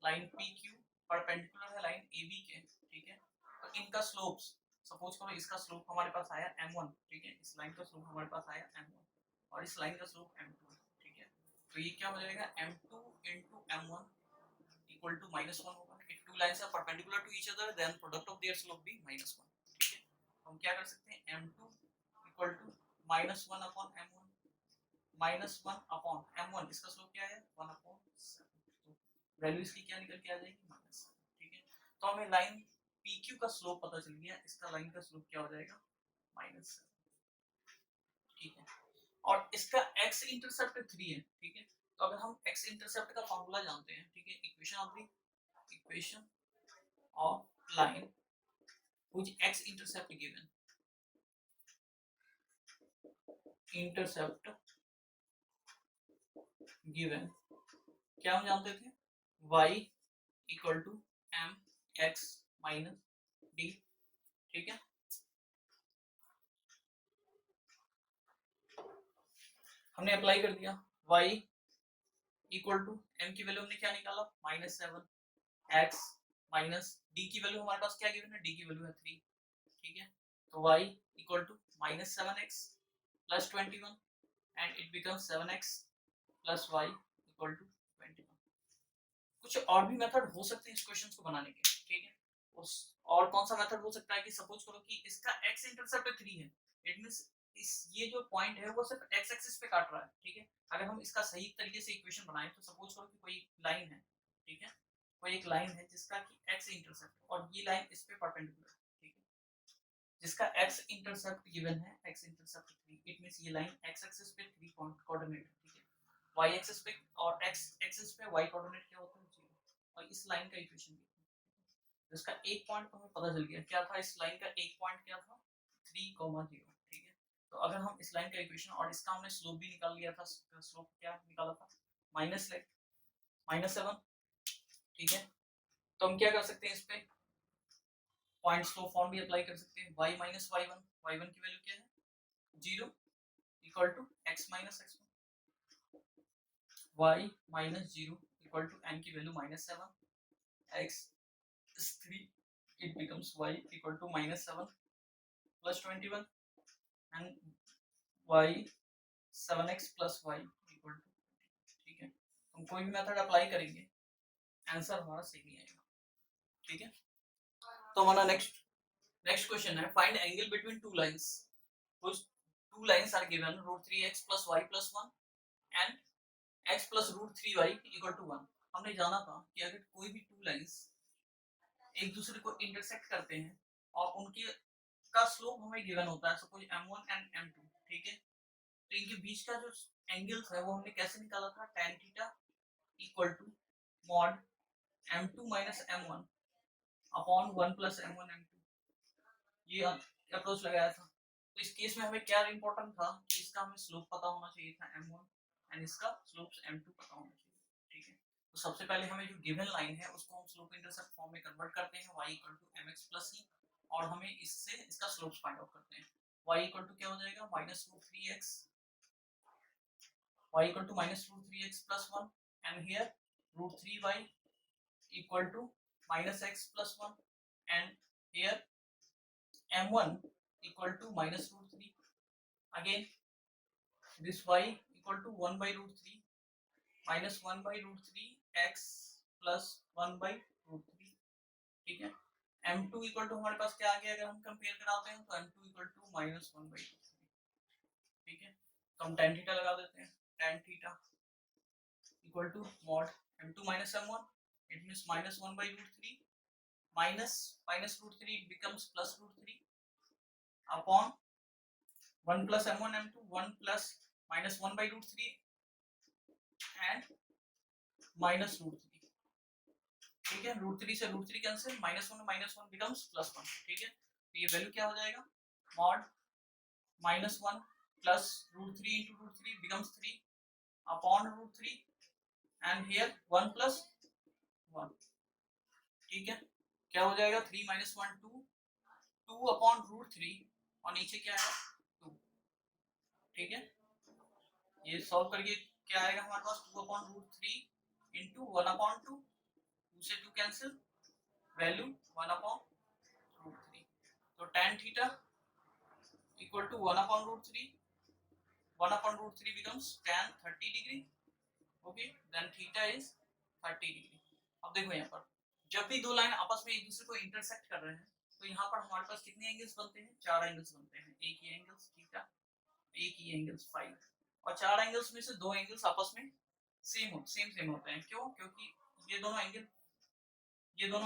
line PQ perpendicular है लाइन AB के। ठीक है, तो इनका स्लोप्स सपोज करो इसका स्लोप हमारे पास आया m1। ठीक है, इस लाइन का स्लोप हमारे पास आया m1 और इस लाइन का स्लोप m2। ठीक है, तो ये क्या हो जाएगा m2 into m1 equal to -1 होगा। if two lines are perpendicular to each other then product of their slope be -1। ठीक है, हम क्या कर सकते हैं m2 equal to -1 upon m1 -1 upon m1 इसका स्लोप क्या है 1/7, तो वैल्यू इसकी क्या निकल के आ जाएगी -7। ठीक है, तो हमें लाइन PQ का स्लोप पता चल गया, इसका लाइन का स्लोप क्या हो जाएगा -7। ठीक है, और इसका x इंटरसेप्ट 3 है। ठीक है, तो अगर हम x इंटरसेप्ट का फॉर्मूला जानते हैं, ठीक है, equation of line which x intercept given क्या हम जानते थे y equal to m x minus d। ठीक है, हमने अप्लाई कर दिया y इक्वल टू m की वैल्यू हमने क्या निकाला -7 x माइनस d की वैल्यू हमारे पास क्या गिवन है d की वैल्यू है 3। ठीक है, तो y equal to -7x plus 21 and it becomes 7x plus y equal to 21. कुछ और भी मेथड हो सकते हैं इस क्वेश्चन को बनाने के, ठीक है। उस और कौन सा मेथड हो सकता है कि सपोज करो कि इसका x इंटरसेप्ट 3 है, इट मींस इस ये जो पॉइंट है वो सिर्फ x एक्सिस पे काट रहा है, ठीक है। अगर हम इसका सही तरीके से इक्वेशन बनाएं तो सपोज करो कि कोई लाइन है, ठीक है, कोई एक लाइन है जिसका कि x इंटरसेप्ट और ये लाइन इस पे परपेंडिकुलर है, ठीक है, जिसका x इंटरसेप्ट गिवन है x इंटरसेप्ट 3, इट मींस ये लाइन x एक्सिस पे 3 पॉइंट कोऑर्डिनेट है, ठीक है, y एक्सिस पे और x एक्सिस पे y कोऑर्डिनेट क्या होता है 0, और इस लाइन का इक्वेशन भी इसका एक पॉइंट तो हमें पता चल गया क्या था, इस लाइन का एक पॉइंट क्या था 3,0, ठीक है। तो अगर हम इस लाइन का इक्वेशन और इसका हमने स्लोप भी निकाल लिया था, स्लोप क्या निकाला था -7, ठीक है। तो हम क्या कर सकते हैं, इस पे पॉइंट स्लोप फॉर्म भी अप्लाई कर सकते हैं, y माइनस y1 की वैल्यू क्या है 0 equal to x minus x1, y minus 0 equal to n की value -7, x is 3, it becomes y equal to -7 plus 21 and y 7x plus y equal to, ठीक है। हम कोई भी मेथड अप्लाई करेंगे आंसर हमारा सही आएगा, ठीक है। तो हमारा नेक्स्ट क्वेश्चन है find angle between two lines, कुछ two lines are given √3x plus y plus 1 and x plus √3y equal to 1। हमने जाना था कि अगर कोई भी टू लाइंस एक दूसरे को इंटरसेक्ट करते हैं और उनके का स्लोप हमें गिवन होता है सपोज m1 एंड m2, ठीक है, तो इनके बीच का जो एंगल्स है वो हमने कैसे निकाला था tan theta equal to mod m2 minus m1 upon 1 plus m1 m2, ये अप्रोच लगाया था। तो इस केस में हमें क्या इंपॉर्टेंट था कि इसका हमें स्लोप पता होना चाहिए था m1 एंड इसका स्लोप m2 पता होना चाहिए, ठीक है। तो सबसे पहले हमें जो गिवन लाइन है उसको हम स्लोप इंटरसेप्ट फॉर्म में कन्वर्ट करते हैं y equal to mx plus e, और हमें इससे इसका स्लोप फाइंड आउट करते हैं। y इक्वल टू क्या हो जाएगा -√3x, y equal to -√3x plus 1 and here √3y equal to -x plus 1 and here m1 equal to -√3, again this y equal to 1 by √3 minus 1 by √3 x plus 1 by √3, ठीक है। m2 equal to हमारे पास क्या आ गया अगर हम compare कराते हैं तो m2 equal to -1 by √3, ठीक है। तो हम tan थीटा लगा देते हैं, tan theta equal to mod m2 minus m1, it means -1 by √3 minus √3 it becomes plus √3 upon 1 plus m1 m2 1 plus -1 by √3 and -√3, ठीक है। √3 से √3 कैंसिल, -1 becomes +1, ठीक है। तो ये वैल्यू क्या हो जाएगा mod -1 plus √3 into √3 becomes 3 upon √3 and here 1 plus 1, ठीक है। क्या हो जाएगा 3 minus 1 2 upon √3 और नीचे क्या है 2, ठीक है। ये सॉल्व करके क्या आएगा हमारे पास 2 upon √3 into 1 upon 2, 2 से 2 कैंसिल, वैल्यू 1 upon √3, तो tan theta equal to 1 upon √3, 1 upon √3 becomes tan 30 degree, okay, then theta is 30 degree. अब देखो यहाँ पर जब भी दो लाइन आपस में एक दूसरे को इंटरसेक्ट कर रहे हैं तो यहाँ पर हमारे पास कितने एंगल्स बनते हैं, 4 एंगल्स बनते हैं, एक ही एंगल्स थीटा, एक ही एंगल्स फाई, और 4 एंगल्स में से 2 एंगल्स आपस में सेम होते हैं, क्यों, क्योंकि ये दोनों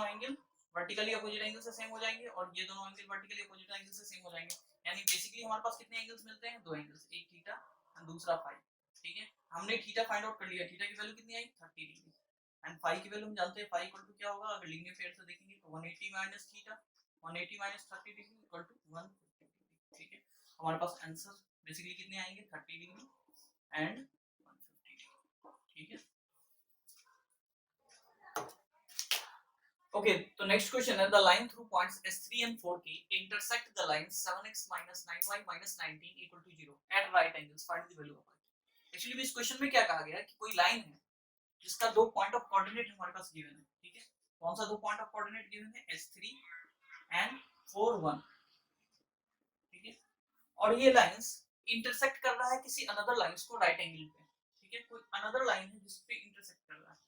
एंगल वर्टिकली अपोजिट एंगल से सेम हो जाएंगे और ये दोनों एंगल वर्टिकली अपोजिट एंगल से सेम हो जाएंगे, यानी बेसिकली हमारे पास कितने एंगल्स मिलते हैं, 2 एंगल्स, एक थीटा और दूसरा फाई, ठीक है। हमने थीटा फाइंड आउट कर लिया, थीटा की वैल्यू कितनी आई 30 डिग्री एंड फाई की वैल्यू हम जानते हैं, फाई इक्वल टू क्या होगा, अगर लीनियर पेयर से देखेंगे तो 180 minus theta 180 minus 30 degree equal to 150 degree, ठीक है। हमारे पास आंसर बेसिकली कितने आएंगे 30 डिग्री एंड 150 डिग्री, ठीक है। Okay, तो next question है the line through points S3 and 4K intersect the lines 7x minus 9y minus 19 equal to 0 at right angles, find the value of y। Actually इस question में क्या कहा गया है कि कोई लाइन है जिसका दो पॉइंट ऑफ कोऑर्डिनेट हमारे पास गिवन है, ठीक है। कौन सा दो पॉइंट ऑफ कोऑर्डिनेट गिवन है, S3 and 4 1, ठीक है। और ये लाइंस इंटरसेक्ट कर रहा है किसी अनदर लाइंस को राइट एंगल पे, ठीक है, कोई अनदर लाइन है जिस पे इंटरसेक्ट कर रहा है,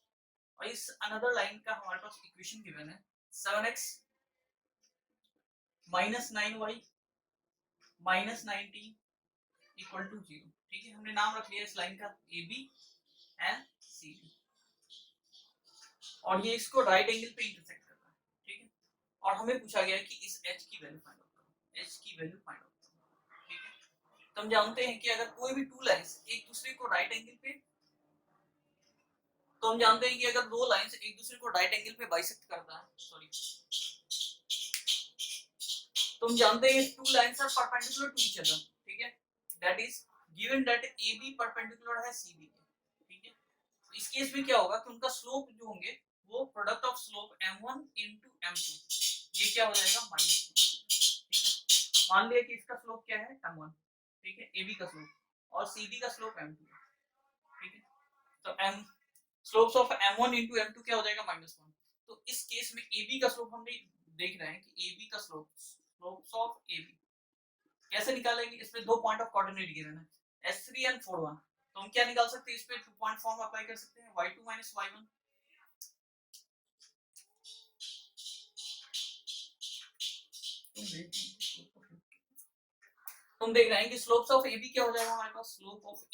और इस अनदर लाइन का हमारे पास इक्वेशन गिवन है 7x minus 9y minus 19 equal to 0, ठीक है, हमने नाम रख लिया इस लाइन का A B and C D, और ये इसको राइट एंगल पे इंटरसेक्ट कर रहा है, ठीक है, और हमें पूछा गया कि इस h की वैल्यू फाइंड आउट करो, h की वैल्यू फाइंड आउट करो, ठीक है। तो हम जानते हैं कि अगर कोई भी टू लाइंस एक दूसरे को राइट एंगल पे, तो हम जानते हैं कि अगर दो लाइंस एक दूसरे को राइट एंगल पे बाइसेक्ट करता है, सॉरी, तो हम जानते हैं two lines are perpendicular to each other, ठीक है, that is given that AB perpendicular है CB के, ठीक है। तो इस केस में क्या होगा कि उनका स्लोप जो होंगे वो product of slope m1 into m2, ये क्या हो जाएगा -1, ठीक है। मान लिया कि इसका स्लोप क्या है m1, ठीक है, AB का स्लोप, और CD का स्लोप m2, ठीक है। तो m slopes of m1 into m2 क्या हो जाएगा -1। तो इस केस में AB का स्लोप हमने देख रहे हैं कि AB का स्लोप्स ऑफ AB कैसे निकालेंगे, इसमें दो पॉइंट ऑफ कोऑर्डिनेट गिवन है S3 एंड 4 1, तो हम क्या निकाल सकते हैं, इस पे टू पॉइंट फॉर्म अप्लाई कर सकते हैं y2 y1, तुम देख रहे हैं कि स्लोप्स ऑफ AB क्या हो जाएगा हमारे पास, slope of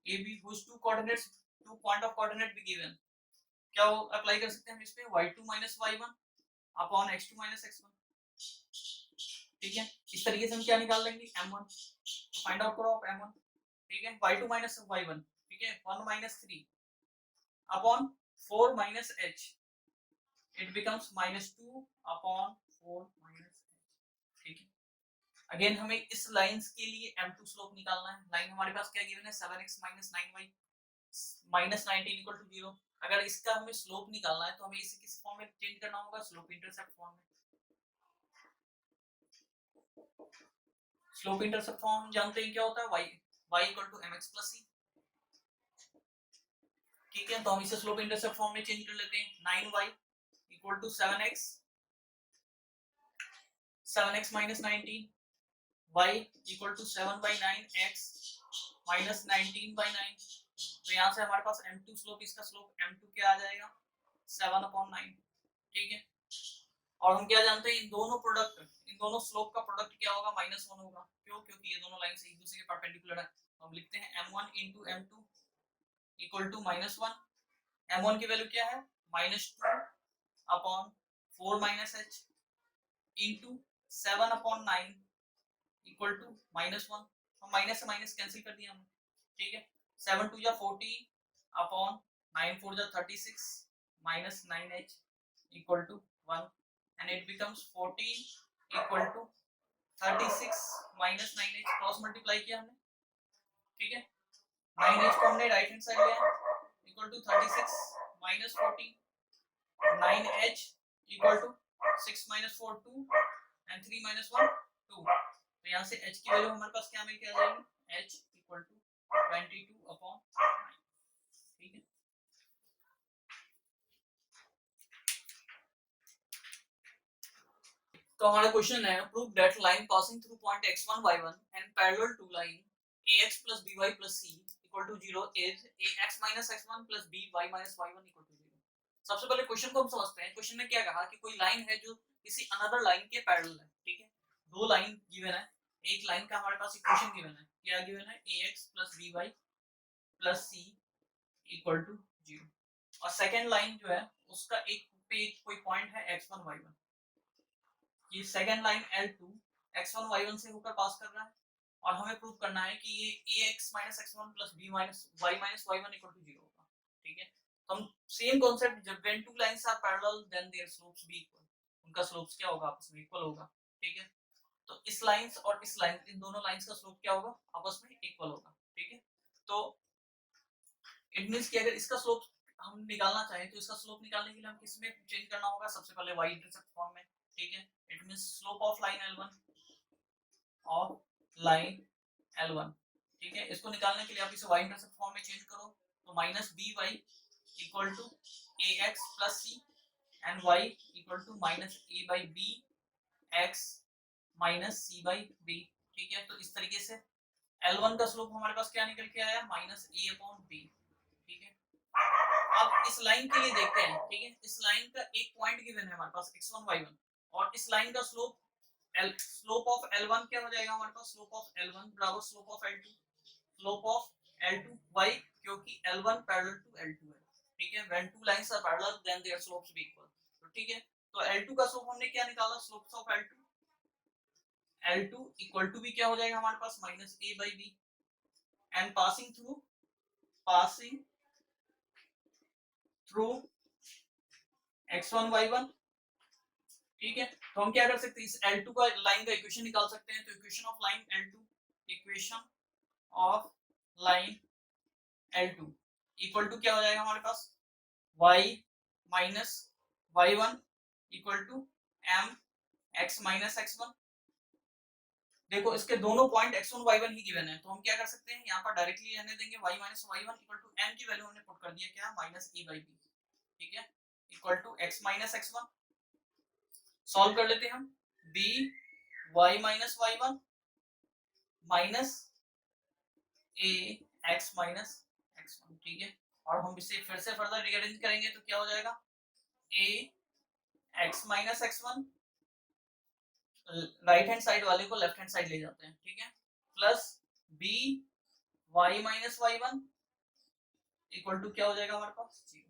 AB whose two coordinates, two point of coordinate be given, क्या वो अप्लाई कर सकते हैं हम इस पे y2 y1 upon x2 x1, ठीक है। इस तरीके से हम क्या निकाल लेंगे m1, फाइंड आउट करो आप m1, ठीक है, y2 y1, ठीक है, 1 3 upon 4 h, it becomes -2 upon 4 h, ठीक है। अगेन हमें इस लाइंस के लिए m2 स्लोप निकालना है, लाइन हमारे पास क्या गिवन है 7x 9y minus 19 equal to 0, अगर इसका हमें स्लोप निकालना है तो हमें इसे किस फॉर्म में चेंज करना होगा, स्लोप इंटरसेप्ट फॉर्म में। स्लोप इंटरसेप्ट फॉर्म जानते हैं क्या होता है, y equal to mx plus c, ठीक है। तो हम इसे स्लोप इंटरसेप्ट फॉर्म में चेंज कर लेते हैं, 9y equal to 7x minus 19, y equal to 7/9 x minus 19/9, तो यहाँ से हमारे पास m2 स्लोप, इसका स्लोप m2 क्या आ जाएगा 7/9, ठीक है। और हम क्या जानते हैं, इन दोनों स्लोप का प्रोडक्ट क्या होगा -1 होगा, क्यों, क्योंकि ये दोनों लाइंस एक दूसरे के परपेंडिकुलर है। तो हम लिखते हैं m1 into m2 equal to -1, m1 की वैल्यू क्या है -2 upon 4 h into 7/9 equal to -1, तो माइनस से माइनस कैंसिल कर दिया हमने, ठीक है। 7 2 जा 14 अपॉन 9 4 जा 36 minus 9h equal to 1, and it becomes 14 equal to 36 minus 9h, cross multiply किया हमने, ठीक है। 9h को हमने राइट हैंड साइड लिया equal to 36 minus 14, 9h equal to 6 minus 4 2 and 3 minus 1 2, तो यहाँ से h की वैल्यू हमारे पास क्या मिल के आ जाएगी, h equal to 22 upon 9, ठीक है। तो हमारा क्वेश्चन है prove that line passing through point x1 y1 and parallel to line ax plus by plus c equal to 0 is ax minus x1 plus by minus y1 equal to 0। सबसे पहले question को हम समझते हैं। Question में क्या कहा कि कोई लाइन है जो किसी अनदर लाइन के पैरेलल है, ठीक है। दो लाइन गिवन है, एक लाइन का हमारे पास इक्वेशन गिवन है, क्या गिवन है ax plus by plus c equal to 0, और सेकंड लाइन जो है उसका एक पे कोई पॉइंट है x1 y1, ये second line L2 x1 y1 से होकर पास कर रहा है, और हमें प्रूव करना है कि ये ax x1 plus b y y1 equal to 0 होगा, ठीक है। तो हम सेम कांसेप्ट, जब when two lines are parallel then their slopes be equal, उनका स्लोप्स क्या होगा आपस में इक्वल होगा, ठीक है। तो इस लाइंस और इस लाइन, इन दोनों लाइंस का स्लोप क्या होगा आपस में इक्वल होगा, ठीक है। तो इट मींस कि अगर इसका स्लोप हम निकालना चाहें तो इसका स्लोप निकालने के लिए हम किस में चेंज करना होगा, सबसे पहले y इंटरसेप्ट फॉर्म में, ठीक है। It means slope of line L1 और लाइन L1, ठीक है। इसको निकालने के लिए आप इसे y इंटरसेप्ट फॉर्म में चेंज करो, तो -by equal to ax plus c and y equal to -a by b x minus c by b, ठीक है, तो इस तरीके से L1 का स्लोप हमारे पास क्या निकल के आया -a/b। ठीक है, अब इस लाइन के लिए देखते हैं। ठीक है, इस लाइन का एक पॉइंट गिवन है हमारे पास x1 y1 और इस लाइन का स्लोप स्लोप ऑफ L1 क्या हो जाएगा हमारे पास, स्लोप ऑफ L1 बराबर slope of L2, slope of L2 y, क्योंकि L1 पैरेलल टू L2 है। ठीक है, when two lines are parallel then their slopes be equal. तो ठीक है, तो L2 का स्लोप हमने क्या निकाला, slopes of L2 equal to भी क्या हो जाएगा हमारे पास -a/b and passing through x1 y1। ठीक है, तो हम क्या कर सकते हैं, इस L2 का लाइन का इक्वेशन निकाल सकते हैं। तो equation of line L2, equation of line L2 equal to क्या हो जाएगा हमारे पास, y minus y1 equal to m x minus x1। देखो इसके दोनों पॉइंट x1 y1 ही गिवन है, तो हम क्या कर सकते हैं, यहाँ पर डायरेक्टली रहने देंगे y minus y1 equal to m की वैल्यू हमने पुट कर दिया क्या, -a/b। ठीक है, equal to x minus x1। Solve कर लेते हैं हम, b y minus y1 minus a x minus x1। ठीक है, और हम इसे फिर से फर्दर रीअरेंज करेंगे तो क्या हो जाएगा, a x minus x1, right hand side वाले को लेफ्ट हैंड साइड ले जाते हैं। ठीक है, plus b y minus y1 equal to क्या हो जाएगा हमारे पास 0।